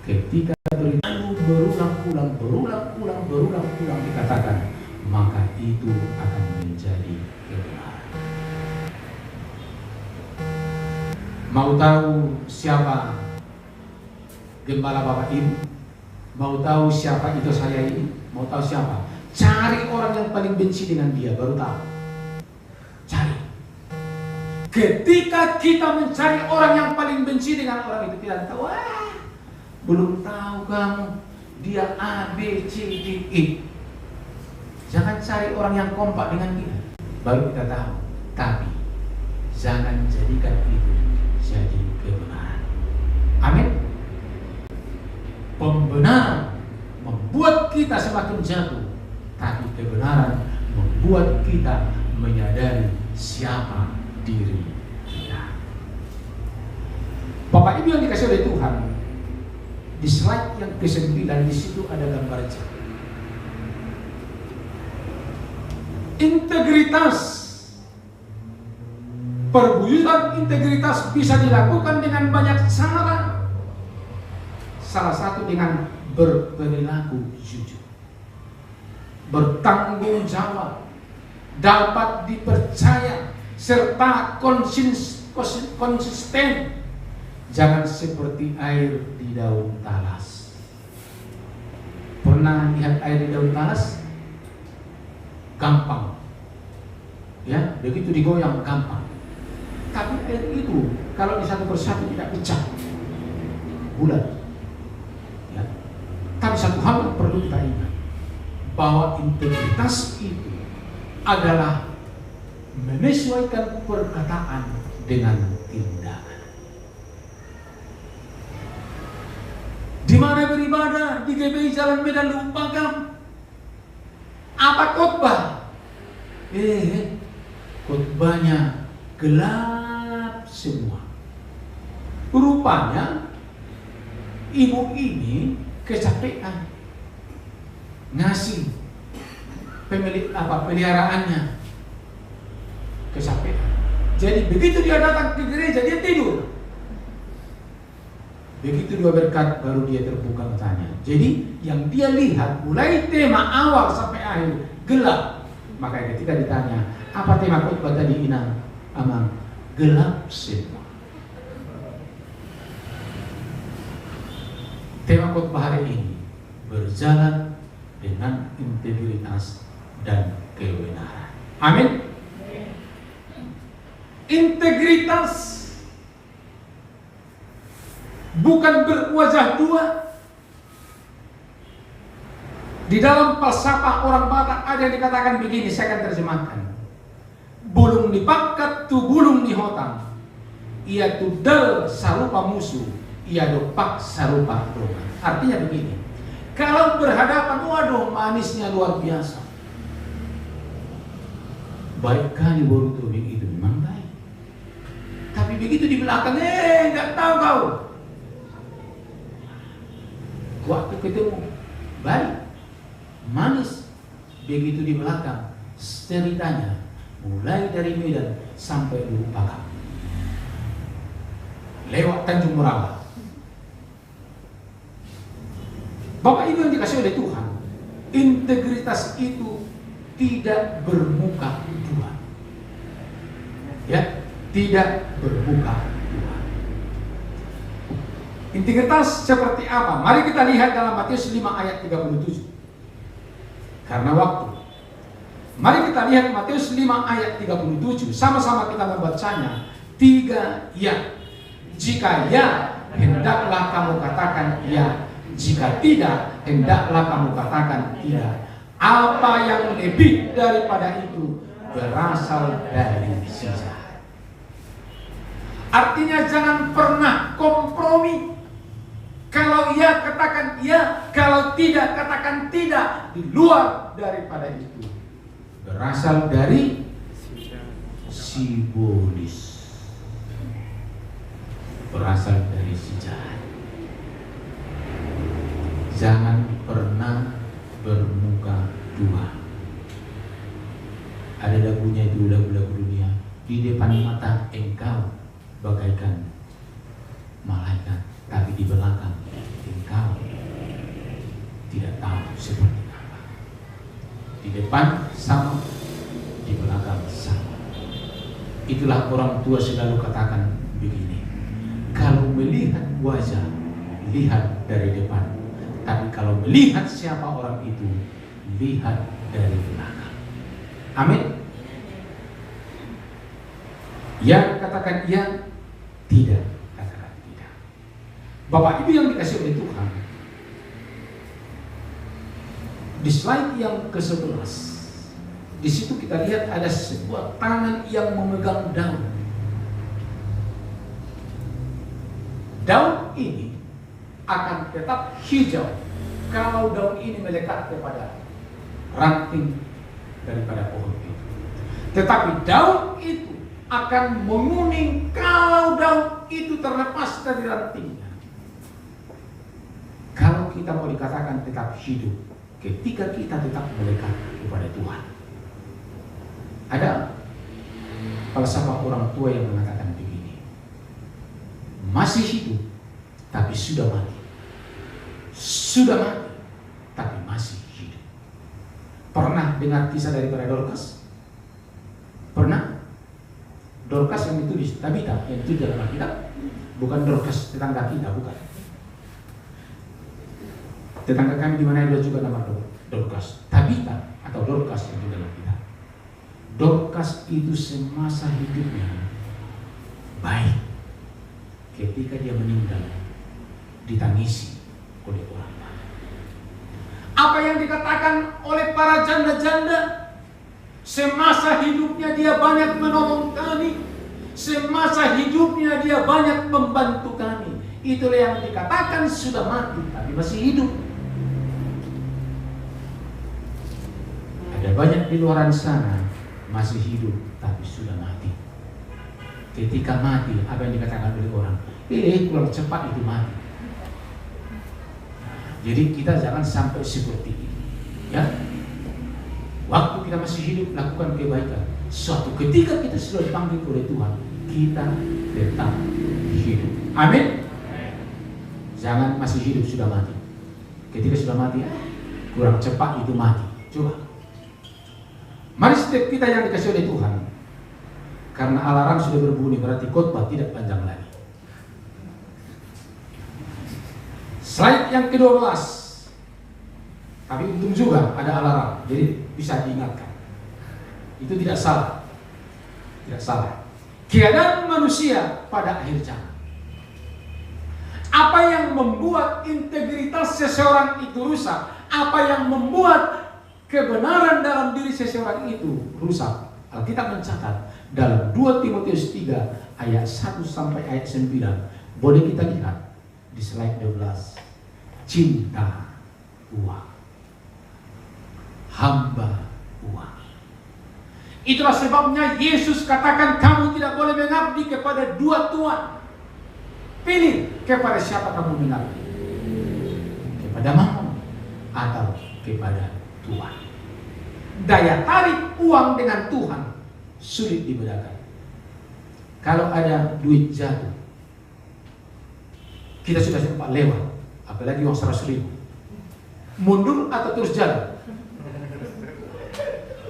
ketika berulang-ulang dikatakan, maka itu akan menjadi kebenaran. Mau tahu siapa gembala Bapak Ibu? Mau tahu siapa itu saya ini? Mau tahu siapa? Cari orang yang paling benci dengan dia, baru tahu. Cari. Ketika kita mencari orang yang paling benci dengan orang itu, kita tahu, belum tahu kamu, dia A, B, C, D, E. Jangan cari orang yang kompak dengan kita, baru kita tahu. Tapi jangan jadikan itu jadi kebenaran. Amin. Pembenaran membuat kita semakin jatuh, tapi kebenaran membuat kita menyadari siapa diri kita. Bapak Ibu yang dikasih oleh Tuhan, di slide yang ke-9 di situ ada gambar jam. Integritas, perwujudan integritas bisa dilakukan dengan banyak cara. Salah satu dengan berperilaku jujur, bertanggung jawab, dapat dipercaya, serta konsisten. Jangan seperti air di daun talas. Pernah lihat air di daun talas? Gampang, ya, begitu digoyang gampang. Tapi air itu kalau di satu persatu tidak pecah, bulat. Ya. Tapi satu hal yang perlu kita ingat, bahwa integritas itu adalah menyesuaikan perkataan dengan tindakan. Di mana beribadah? Di GBI Jalan Medan Lumpagam. Apa khotbah? Khotbahnya gelap semua. Rupanya ibu ini kecapean ngasih peliharaannya, kecapean. Jadi begitu dia datang ke gereja, dia tidur. Begitu dia berkat, baru dia terbuka matanya. Jadi yang dia lihat mulai tema awal sampai akhir gelap. Maka ketika ditanya, Apa tema khotbah tadi Inang? Amang gelap semua. Tema khotbah hari ini berjalan dengan integritas dan kebenaran. Amin. Integritas bukan berwajah dua. Di dalam falsafah orang Batak ada yang dikatakan begini, saya akan terjemahkan. Bulung dipakat tu bulung dihotang, ia tudal sarupa musuh, ia dopak sarupa rogan. Artinya begini, kalau berhadapan, waduh manisnya luar biasa. Baik kali baru tubing itu memang baik. Tapi begitu di belakang, nggak tahu kau. Waktu ketemu, baik, manis. Begitu di belakang, ceritanya mulai dari Medan sampai Lubuk Pakam, lewat Tanjung Morawa. Bapak Ibu yang dikasih oleh Tuhan, integritas itu tidak bermuka dua. Ya, tidak bermuka dua. Integritas seperti apa? Mari kita lihat dalam Matius 5 ayat 37. Karena waktu. Mari kita lihat Matius 5 ayat 37. Sama-sama kita membacanya. 3 ya. Jika ya, hendaklah kamu katakan ya. Jika tidak, hendaklah kamu katakan tidak. Apa yang lebih daripada itu berasal dari si jahat. Artinya jangan pernah kompromi. Kalau ya katakan ya, kalau tidak katakan tidak. Di luar daripada itu berasal dari sibolis, berasal dari si jahat. Jangan pernah bermuka dua. Ada lagunya itu, lagu-lagu dunia. Di depan mata engkau bagaikan malaikat, tapi di belakang engkau tidak tahu seperti apa. Di depan sama, di belakang sama. Itulah orang tua selalu katakan begini, kalau melihat wajah, lihat dari depan. Tapi kalau melihat siapa orang itu, lihat dari belakang. Amin. Ya katakan ya, tidak katakan tidak. Bapak Ibu yang dikasih oleh Tuhan, di slide yang ke-11, di situ kita lihat ada sebuah tangan yang memegang daun. Daun ini akan tetap hijau kalau daun ini melekat kepada ranting daripada pohon itu. Tetapi daun itu akan menguning kalau daun itu terlepas dari rantingnya. Kalau kita mau dikatakan tetap hidup, ketika kita tetap melekat kepada Tuhan. Ada falsafah orang tua yang mengatakan begini, masih hidup tapi sudah mati. Sudah mati tapi masih hidup. Pernah dengar kisah daripada Dorcas? Pernah? Dorcas yang ditulis Tabita, yang ditulis dalam Alkitab, bukan Dorcas tetangga kita, bukan. Tetangga kami di mana ada juga nama Dorcas. Tabita atau Dorcas yang di dalam Alkitab. Dorcas itu semasa hidupnya baik. Ketika dia meninggal, ditangisi oleh orang lain. Apa yang dikatakan oleh para janda-janda, semasa hidupnya dia banyak menolong kami, semasa hidupnya dia banyak membantu kami. Itulah yang dikatakan sudah mati tapi masih hidup. Ada banyak di luar sana masih hidup tapi sudah mati. Ketika mati, apa yang dikatakan oleh orang? Kurang cepat itu mati. Jadi kita jangan sampai seperti ini, ya. Waktu kita masih hidup lakukan kebaikan. Suatu ketika kita sudah dipanggil oleh Tuhan, kita tetap hidup. Amin. Jangan masih hidup sudah mati. Ketika sudah mati, kurang cepat itu mati. Coba. Mari setiap kita yang dikasih oleh Tuhan. Karena alarm sudah berbunyi, berarti khotbah tidak panjang lagi. Slide yang ke-12. Tapi untung juga ada alarm, jadi bisa diingatkan. Itu tidak salah. Tidak salah. Keadaan manusia pada akhir zaman. Apa yang membuat integritas seseorang itu rusak? Apa yang membuat kebenaran dalam diri seseorang itu rusak? Alkitab mencatat dalam 2 Timotius 3 ayat 1 sampai ayat 9. Boleh kita lihat di slide 12. Cinta uang, hamba uang. Itulah sebabnya Yesus katakan kamu tidak boleh mengabdi kepada dua tuan. Pilih kepada siapa kamu mengabdi, kepada Mammon atau kepada Tuhan. Daya tarik uang dengan Tuhan sulit dibedakan. Kalau ada duit jatuh, kita sudah sempat lewat, apalagi uang 100.000. Mundur atau terus jalan?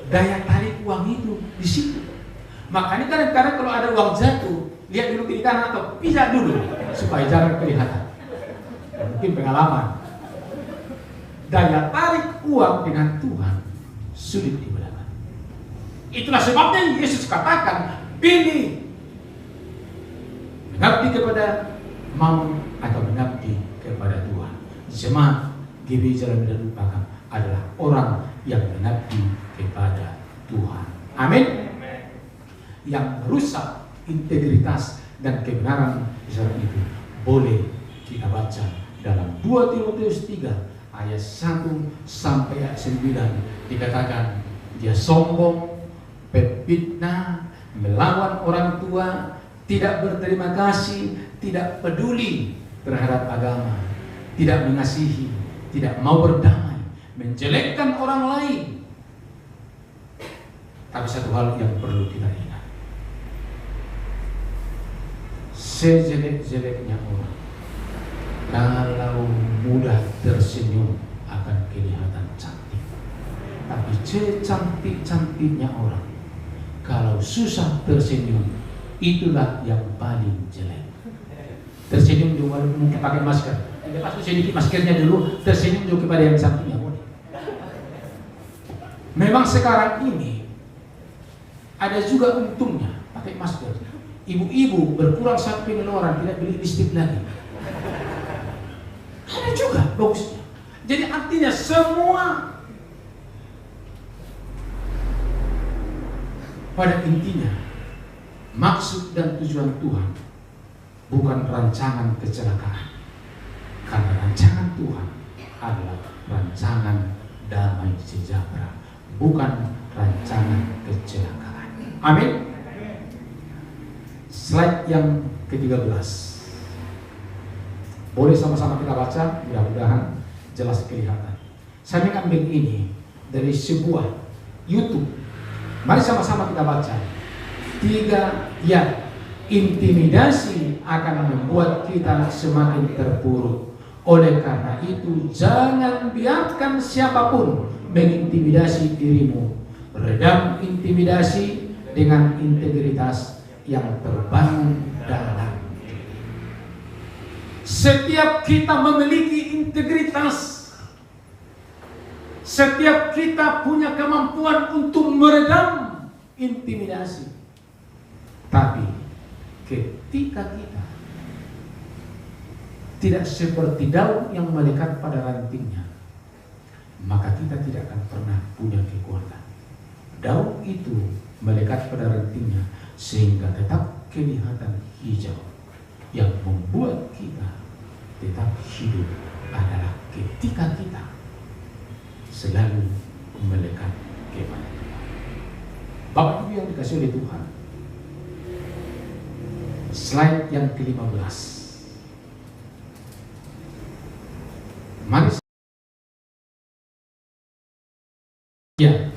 Daya tarik uang itu di situ. Makanya kadang-kadang kalau ada uang jatuh, lihat dulu kiri kanan atau pisah dulu supaya jangan kelihatan. Mungkin pengalaman. Daya tarik uang dengan Tuhan sulit dibedakan. Itulah sebabnya Yesus katakan, pilih mengabdi kepada Mammon atau mengabdi kepada Tuhan. Jemaat GBI Jalan Medan Lupakan adalah orang yang mengabdi kepada Tuhan. Amin. Yang merusak integritas dan kebenaran Israel itu boleh kita baca dalam 2 Timotius 3 ayat 1 sampai ayat 9. Dikatakan dia sombong, pefitnah, melawan orang tua, tidak berterima kasih, tidak peduli terhadap agama, tidak mengasihi, tidak mau berdamai, menjelekkan orang lain. Tapi satu hal yang perlu kita ingat, sejelek-jeleknya orang, kalau mudah tersenyum akan kelihatan cantik. Tapi secantik-cantiknya orang, kalau susah tersenyum, itulah yang paling jelek. Tersenyum juga mungkin pakai masker. Lepas sedikit maskernya dulu, tersenyum juga kepada yang cantiknya boleh. Memang sekarang ini ada juga untungnya pakai masker. Ibu-ibu berkurang sampai pengeluaran, tidak beli lipstik lagi. Ada juga bagusnya. Jadi artinya semua pada intinya maksud dan tujuan Tuhan bukan rancangan kecelakaan. Karena rancangan Tuhan adalah rancangan damai sejahtera, bukan rancangan kecelakaan. Amin. Slide yang ke-13. Boleh sama-sama kita baca, mudah-mudahan jelas kelihatan. Saya mengambil ini dari sebuah YouTube. Mari sama-sama kita baca. 3 ya. Intimidasi akan membuat kita semakin terpuruk. Oleh karena itu, jangan biarkan siapapun mengintimidasi dirimu. Redam intimidasi dengan integritas yang terbangun dalam. Setiap kita memiliki integritas, setiap kita punya kemampuan untuk meredam intimidasi. Tapi ketika kita tidak seperti daun yang melekat pada rantingnya, maka kita tidak akan pernah punya kekuatan. Daun itu melekat pada rantingnya sehingga tetap kelihatan hijau. Yang membuat kita tetap hidup adalah ketika kita selalu melekat kepada Tuhan. Bapak Ibu yang dikasihi oleh Tuhan, slide yang ke-15. Mari ya,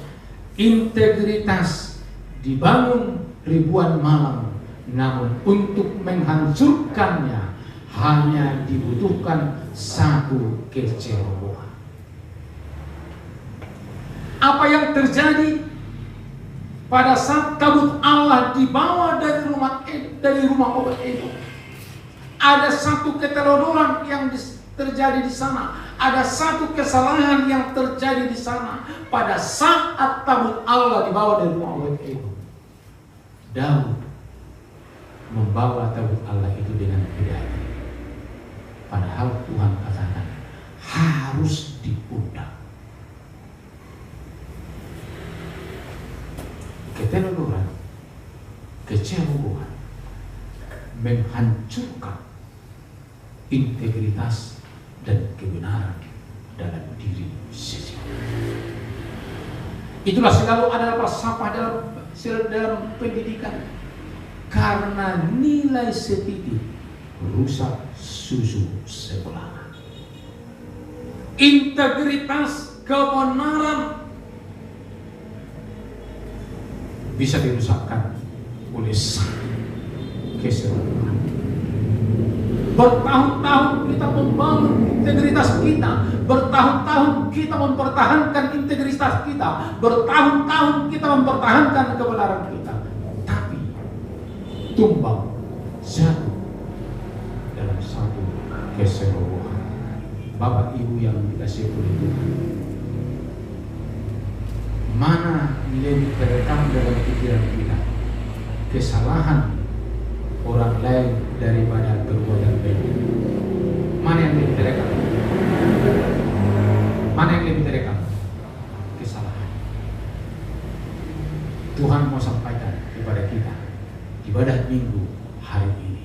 integritas dibangun ribuan malam, namun untuk menghancurkannya hanya dibutuhkan satu kecerobohan. Apa yang terjadi pada saat tabut Allah dibawa dari rumah Obed-Edom, ada satu keterodoran yang terjadi di sana, ada satu kesalahan yang terjadi di sana. Pada saat tabut Allah dibawa dari rumah Obed-Edom, Daud membawa tabut Allah itu dengan pedang. Padahal Tuhan katakan harus diundang. Keterodoran, kecewaan menghancurkan integritas dan kebenaran dalam diri seseorang. Itulah selalu adalah falsafah dalam pendidikan. Karena nilai setitik rusak susu sebelah. Integritas, kebenaran bisa dirusakkan oleh satu kesalahan. Bertahun-tahun kita membangun integritas kita, bertahun-tahun kita mempertahankan integritas kita, bertahun-tahun kita mempertahankan kebenaran kita, tapi tumbang jatuh dalam satu keserobohan. Bapak Ibu yang dikasihi oleh Tuhan, mana lebih terekam dalam pikiran kita kesalahan orang lain daripada perbuatan baik? Mana yang lebih terekam? Mana yang lebih terekam? Kesalahan. Tuhan mau sampaikan kepada kita ibadah minggu hari ini,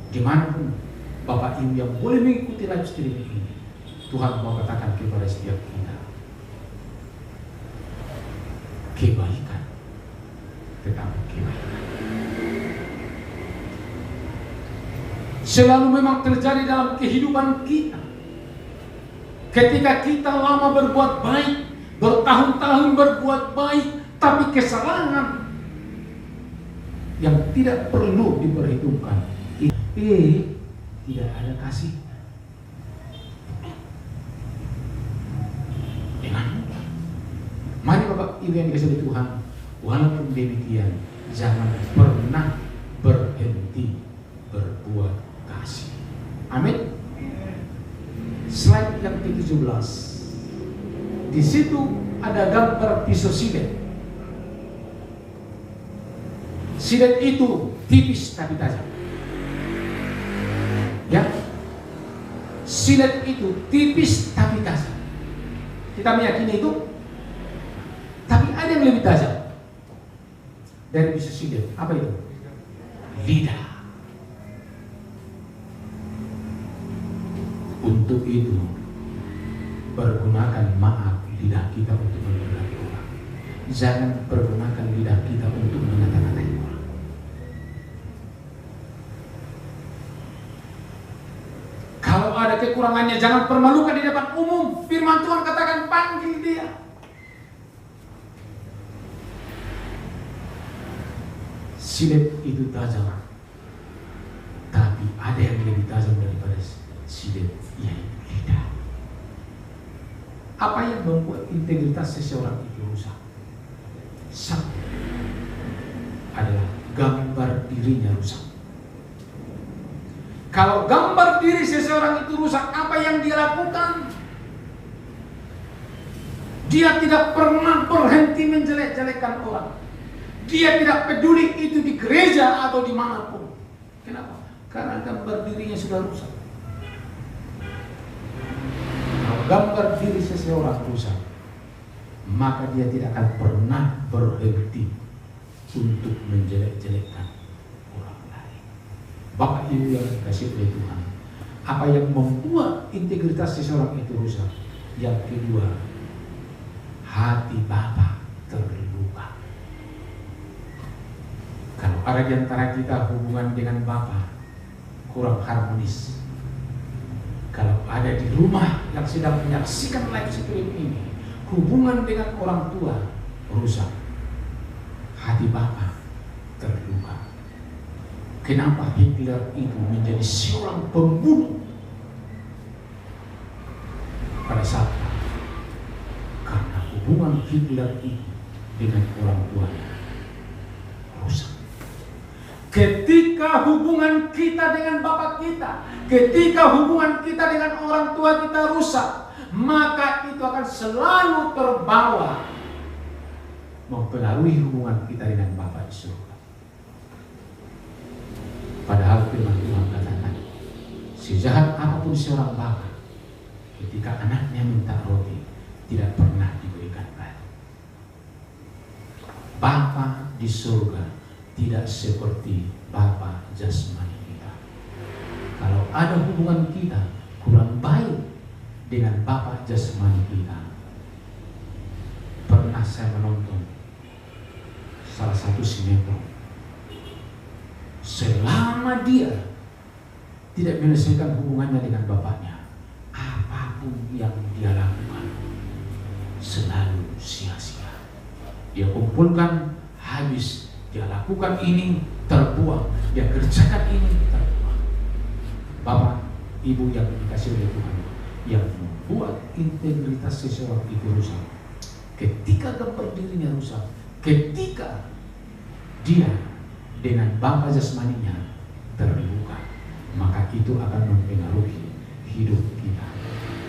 dimanapun Bapak Ibu yang boleh mengikuti live streaming ini, Tuhan mau katakan kepada setiap kita, kebaikan, tetap kebaikan. Selalu memang terjadi dalam kehidupan kita. Ketika kita lama berbuat baik, bertahun-tahun berbuat baik, tapi kesalahan yang tidak perlu diperhitungkan, tidak ada kasih. Dengan mudah. Mari Bapak Ibu yang dikasihi Tuhan, walaupun demikian, jangan pernah berhenti berbuat kasih. Amin. Slide yang ke-17. Di situ ada gambar pisau silet. Silet itu tipis tapi tajam. Ya, silet itu tipis tapi tajam. Kita meyakini itu, tapi ada yang lebih tajam dari pisau silet. Apa itu? Lidah. Untuk itu, pergunakan maaf lidah kita untuk memberkati orang. Jangan pergunakan lidah kita untuk mengata-ngatai orang. Kalau ada kekurangannya, jangan permalukan di depan umum. Firman Tuhan katakan, panggil dia. Silet itu tajam, tapi ada yang lebih tajam daripada silet, yaitu lidah. Apa yang membuat integritas seseorang itu rusak? Satu adalah gambar dirinya rusak. Kalau gambar diri seseorang itu rusak, apa yang dia lakukan? Dia tidak pernah berhenti menjelek-jelekan orang. Dia tidak peduli itu di gereja atau dimanapun. Kenapa? Karena gambar dirinya sudah rusak. Kalau gambar diri seseorang rusak, maka dia tidak akan pernah berhenti untuk menjelek-jelekan orang lain. Bapak Ibu yang dikasihi oleh Tuhan, apa yang membuat integritas seseorang itu rusak? Yang kedua, hati Bapa terluka. Kalau ada di antara kita hubungan dengan Bapa kurang harmonis, kalau ada di rumah yang sedang menyaksikan live stream ini, hubungan dengan orang tua rusak, hati Bapa terluka. Kenapa Hitler itu menjadi seorang pembunuh pada saat itu? Karena hubungan Hitler itu dengan orang tuanya rusak. Ketika hubungan kita dengan bapak kita, ketika hubungan kita dengan orang tua kita rusak, maka itu akan selalu terbawa mempengaruhi hubungan kita dengan Bapa di surga. Padahal firman Tuhan katakan, sejahat apapun seorang bapa, ketika anaknya minta roti, tidak pernah diberikan batu. Bapa di surga tidak seperti Bapa jasmani kita. Kalau ada hubungan kita kurang baik dengan Bapa jasmani kita, pernah saya menonton salah satu sinetron. Selama dia tidak menyelesaikan hubungannya dengan bapaknya, apapun yang dia lakukan selalu sia-sia. Dia kumpulkan habis, dia lakukan ini terbuang, dia kerjakan ini terbuang. Bapak, ibu yang dikasih oleh Tuhan, yang membuat integritas seseorang itu rusak, ketika gambar dirinya rusak, ketika dia dengan bapa jasmaninya terbuka, maka itu akan mempengaruhi hidup kita.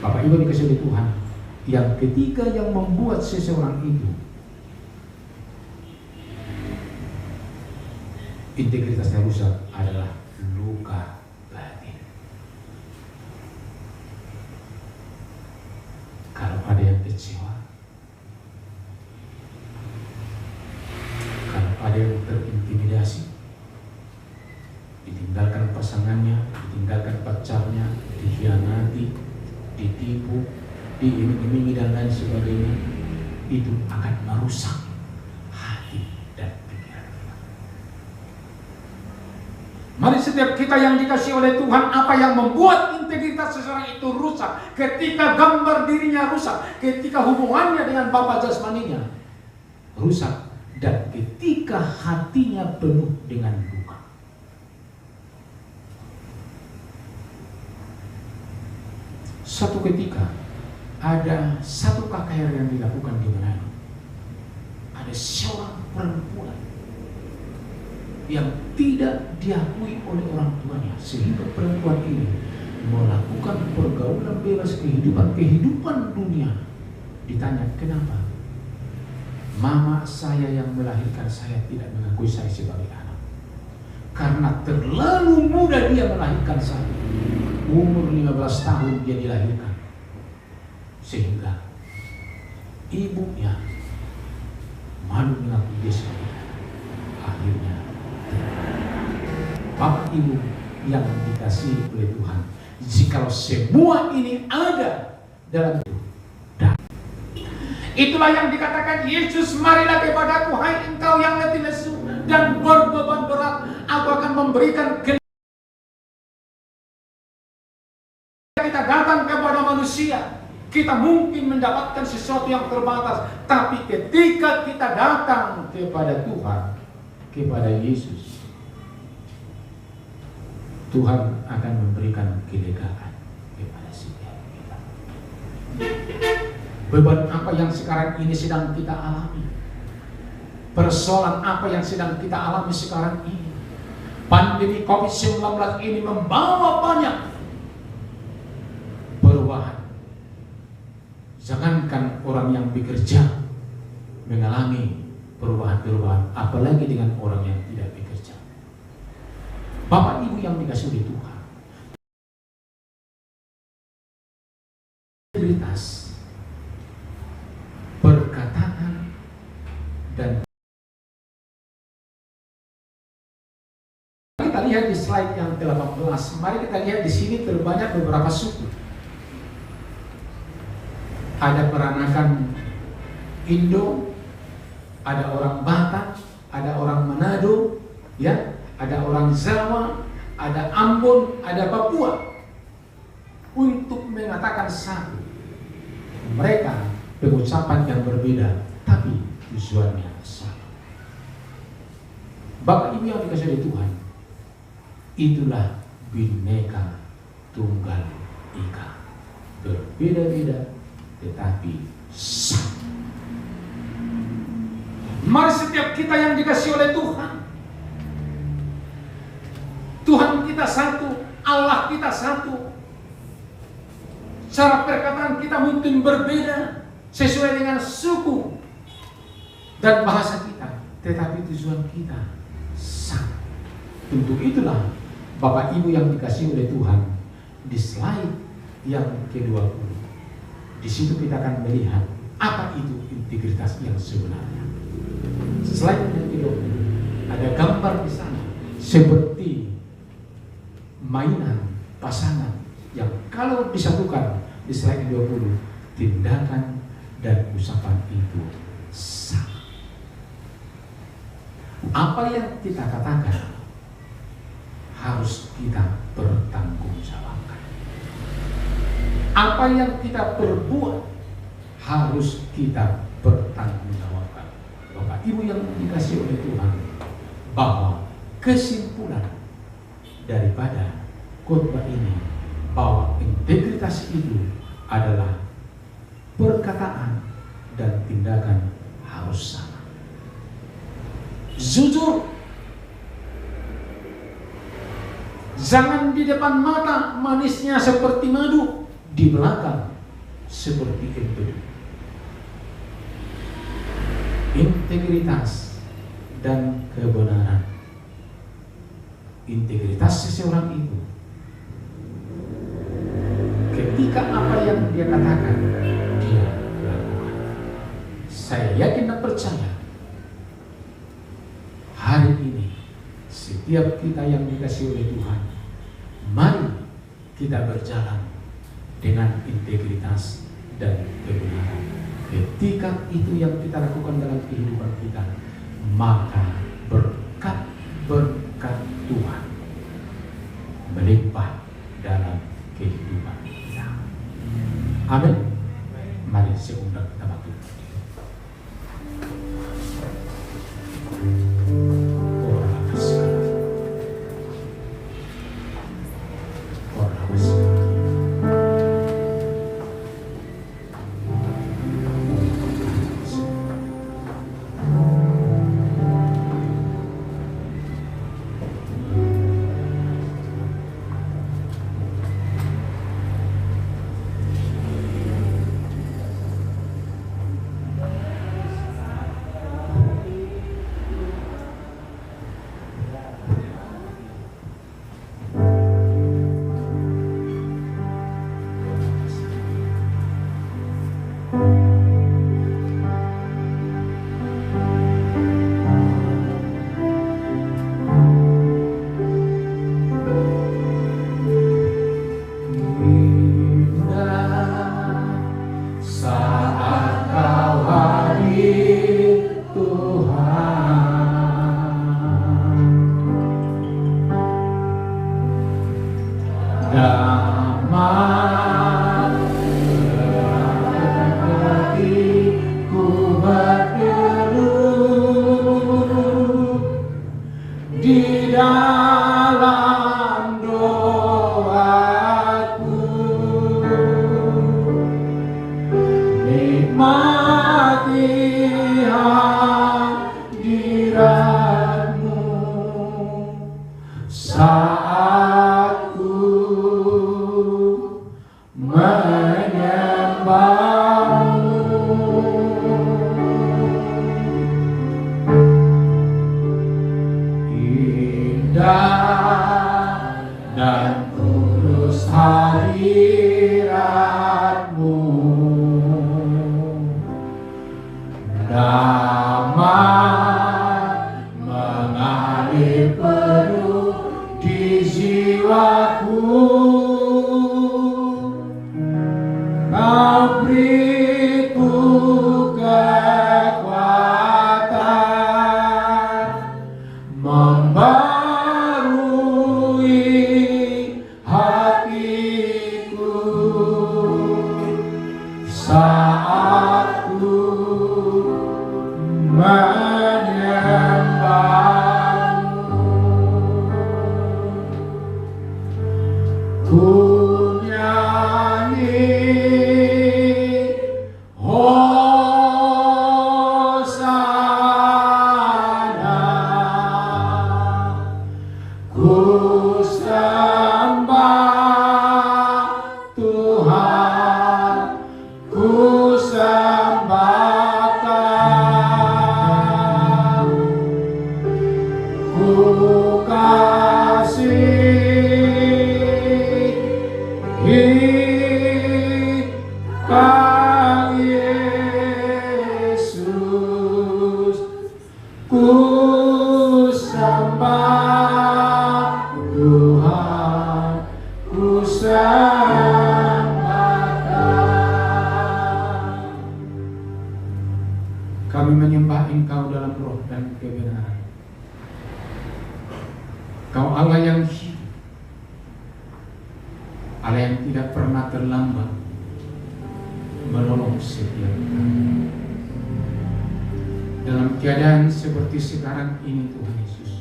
Bapak Ibu dikasih oleh Tuhan, yang ketiga yang membuat seseorang itu integritasnya rusak adalah luka batin. Kalau ada yang kecewa, kalau ada yang terintimidasi, ditinggalkan pasangannya, ditinggalkan pacarnya, dikhianati, ditipu, diiming-imingi dan lain sebagainya, itu akan merusak hati dan pikiran kita. Mari setiap kita yang dikasih oleh Tuhan, apa yang membuat integritas seseorang itu rusak? Ketika gambar dirinya rusak, ketika hubungannya dengan bapa jasmaninya rusak, dan ketika hatinya penuh dengan duka. Suatu ketika ada satu KKR yang dilakukan di Manado. Ada seorang perempuan yang tidak diakui oleh orang tuanya, sehingga perempuan ini melakukan pergaulan bebas, kehidupan dunia. Ditanya, kenapa? Mama saya yang melahirkan saya tidak mengakui saya sebagai anak. Karena terlalu muda dia melahirkan saya. Umur 15 tahun dia dilahirkan. Sehingga ibunya malu mengakui dia sebagai anak. Akhirnya Bapak Ibu yang dikasihi oleh Tuhan, jikalau semua ini ada dalam hidup, itulah yang dikatakan Yesus, marilah kepadaku hai engkau yang letih lesu dan berbeban berat, aku akan memberikan kita datang kepada manusia. Kita mungkin mendapatkan sesuatu yang terbatas, tapi ketika kita datang kepada Tuhan, kepada Yesus, Tuhan akan memberikan kelegaan kepada setiap kita. Beban apa yang sekarang ini sedang kita alami, persoalan apa yang sedang kita alami sekarang ini, pandemi COVID-19 ini membawa banyak perubahan. Jangankan orang yang bekerja mengalami perubahan-perubahan, apalagi dengan orang yang tidak bekerja. Bapak Ibu yang dikasihi oleh Tuhan, integritas perkataan dan kita lihat di slide yang ke-18. Mari kita lihat di sini terbanyak beberapa suku. Ada peranakan Indo, ada orang Batak, ada orang Manado, ya, ada orang Jawa, ada Ambon, ada Papua. Untuk mengatakan satu, mereka pengucapan yang berbeda, tapi tujuannya sama. Bapak Ibu yang dikasihi oleh Tuhan, itulah Bhinneka Tunggal Ika, berbeda-beda tetapi sama. Mari setiap kita yang dikasih oleh Tuhan, Tuhan kita satu, Allah kita satu. Cara perkataan kita mungkin berbeda sesuai dengan suku dan bahasa kita, tetapi tujuan kita sama. Untuk itulah Bapak Ibu yang dikasih oleh Tuhan, di slide yang ke-20, di situ kita akan melihat apa itu integritas yang sebenarnya. Slide yang ke-20 ada gambar di sana seperti mainan pasangan yang kalau disatukan di slide 20, tindakan dan ucapan itu sama. Apa yang kita katakan harus kita pertanggungjawabkan. Apa yang kita perbuat harus kita pertanggungjawabkan. Bapak Ibu yang dikasih oleh Tuhan, bahwa kesimpulan daripada khotbah ini, bahwa integritas itu adalah perkataan dan tindakan harus sama. Jujur, jangan di depan mata manisnya seperti madu, di belakang seperti empedu. Integritas dan kebenaran. Integritas seseorang itu ketika apa yang dia katakan dia lakukan. Saya yakin dan percaya hari ini setiap kita yang dikasih oleh Tuhan, mari kita berjalan dengan integritas dan kebenaran. Ketika itu yang kita lakukan dalam kehidupan kita, maka berkat Tuhan melimpah dalam kehidupan kita. Amin. Mari sebentar kita batu. Hosana. sembahkan. Kami menyembah Engkau dalam roh dan kebenaran. Kau Allah yang hidup, Allah yang tidak pernah terlambat menolong setiap kami. Dalam keadaan seperti sekarang ini Tuhan Yesus,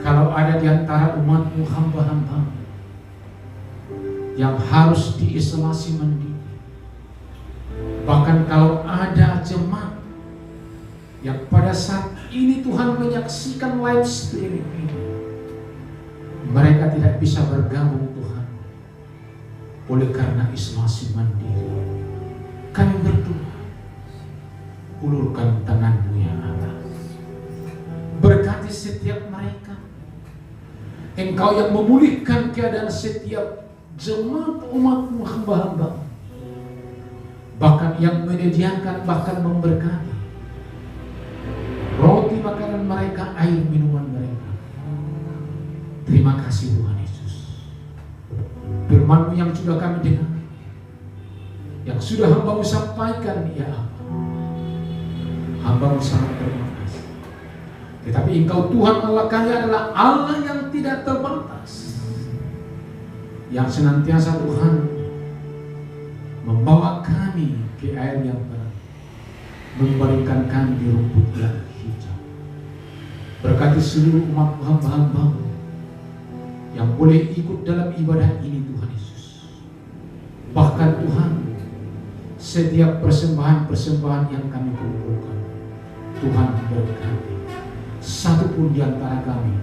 kalau ada di antara umat-Mu hamba-hamba yang harus diisolasi mandiri, bahkan kalau ada jemaat yang pada saat ini Tuhan menyaksikan live streaming ini, mereka tidak bisa bergabung Tuhan oleh karena isolasi mandiri, kami berdoa, ulurkan tangan-Mu ya Allah, berkati setiap mereka. Engkau yang memulihkan keadaan setiap jemaat umat-Mu hamba-hamba, bahkan yang menyediakan, bahkan memberkati roti makanan mereka, air minuman mereka. Terima kasih Tuhan Yesus. Firman-Mu yang sudah kami dengar, yang sudah hamba-Mu sampaikan, ya Allah, hamba-Mu sangat terima kasih. Tetapi Engkau Tuhan Allah kami adalah Allah yang tidak terbatas, yang senantiasa Tuhan membawa kami ke air yang tenang, memberikan kami di rumput yang hijau. Berkati seluruh umat hamba-hamba-Mu yang boleh ikut dalam ibadah ini Tuhan Yesus. Bahkan Tuhan, setiap persembahan-persembahan yang kami kumpulkan, Tuhan berkati. Satu pun di antara kami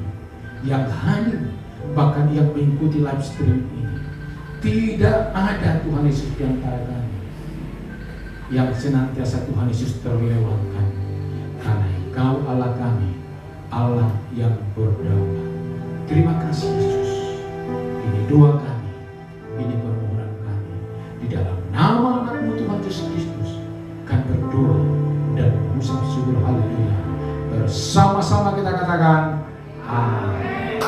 yang hadir, bahkan yang mengikuti live stream ini, tidak ada Tuhan Yesus di antara kami yang senantiasa Tuhan Yesus terlewatkan, karena Engkau Allah kami, Allah yang berdaulat. Terima kasih Yesus. Ini doa kami, ini permohonan kami, di dalam nama anak-Mu Tuhan Yesus Kristus kami berdoa dan mengucap syukur. Haleluya. Bersama-sama kita katakan amin.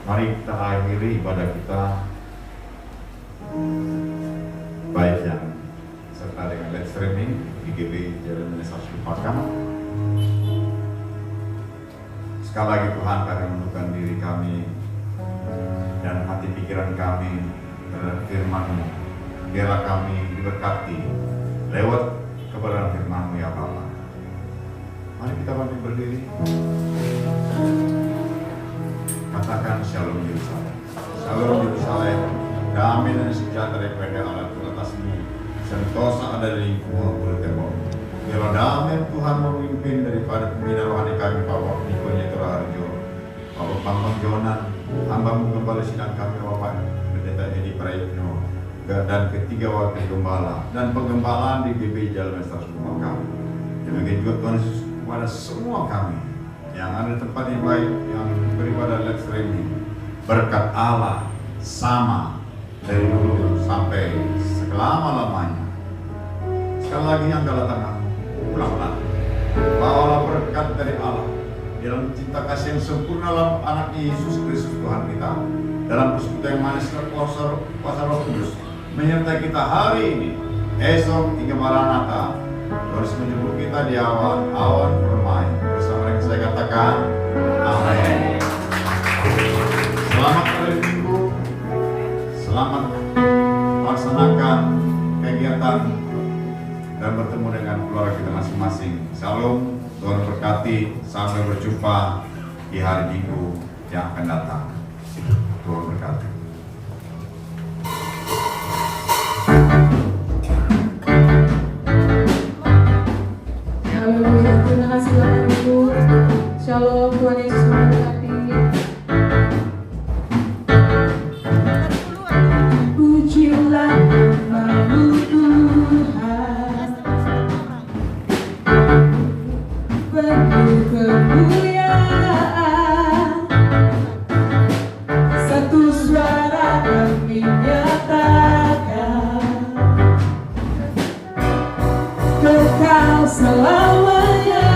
Mari kita akhiri ibadah kita baik yang serta dengan live streaming di GBI Jalan Menesasi Pakam. Sekali lagi Tuhan, kami menundukkan diri kami dan hati pikiran kami terhadap firman-Mu. Biarlah kami diberkati lewat kebenaran firman-Mu ya Bapa. Mari kita berdiri. Katakan Shalom Yerusalem. Shalom Yerusalem. Damai dan sejahtera kepada Allah Tuhan atasmu. Sentosa ada di lingkungan tembok. Biarlah damai Tuhan memimpin daripada pembina rohani kami Bapak Niko Nyetro Harjo, Bapak Bambang Jonan, hamba-Mu kembali sidang kami Bapak Pendeta Edi Praitno, dan ketiga wakil gembala dan penggembalaan di GBI Jalan Menestas Rumah kami. Demikian juga Tuhan Yesus kepada semua kami yang ada di tempat yang baik, yang beribadah live streaming. Berkat Allah sama dari dulu sampai selama-lamanya. Sekali lagi yang dalam tangan, ulanglah. Bawalah berkat dari Allah dalam cinta kasih yang sempurna dalam anak Yesus Kristus Tuhan kita, dalam persekutuan yang manis dan kuasa Roh Kudus menyertai kita hari ini, esok hingga Maranatha, terus menyebut kita di awan permai. Bersama dengan saya katakan amin. Selamat hari Minggu, selamat melaksanakan kegiatan dan bertemu dengan keluarga kita masing-masing. Shalom, Tuhan berkati, sampai berjumpa di hari Minggu yang akan datang. Tuhan berkati. Haleluya, terima kasih Bapak Ibu. Shalom, Tuhan Yesus memberkati. Pujilah nama-Mu Tuhan, penuh kemuliaan, dinyatakan kekal selamanya.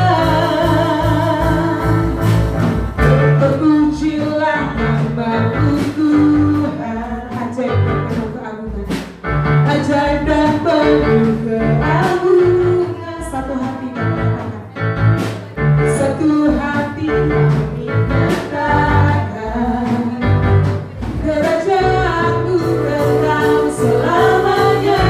Terpujilah nama-Mu Tuhan, ajaib dan penuh keagungan, ajaib dan penuh keagungan. Satu hati kami katakan, satu hati kami nyatakan, kerajaan-Mu kekal selamanya.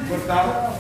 Pertama,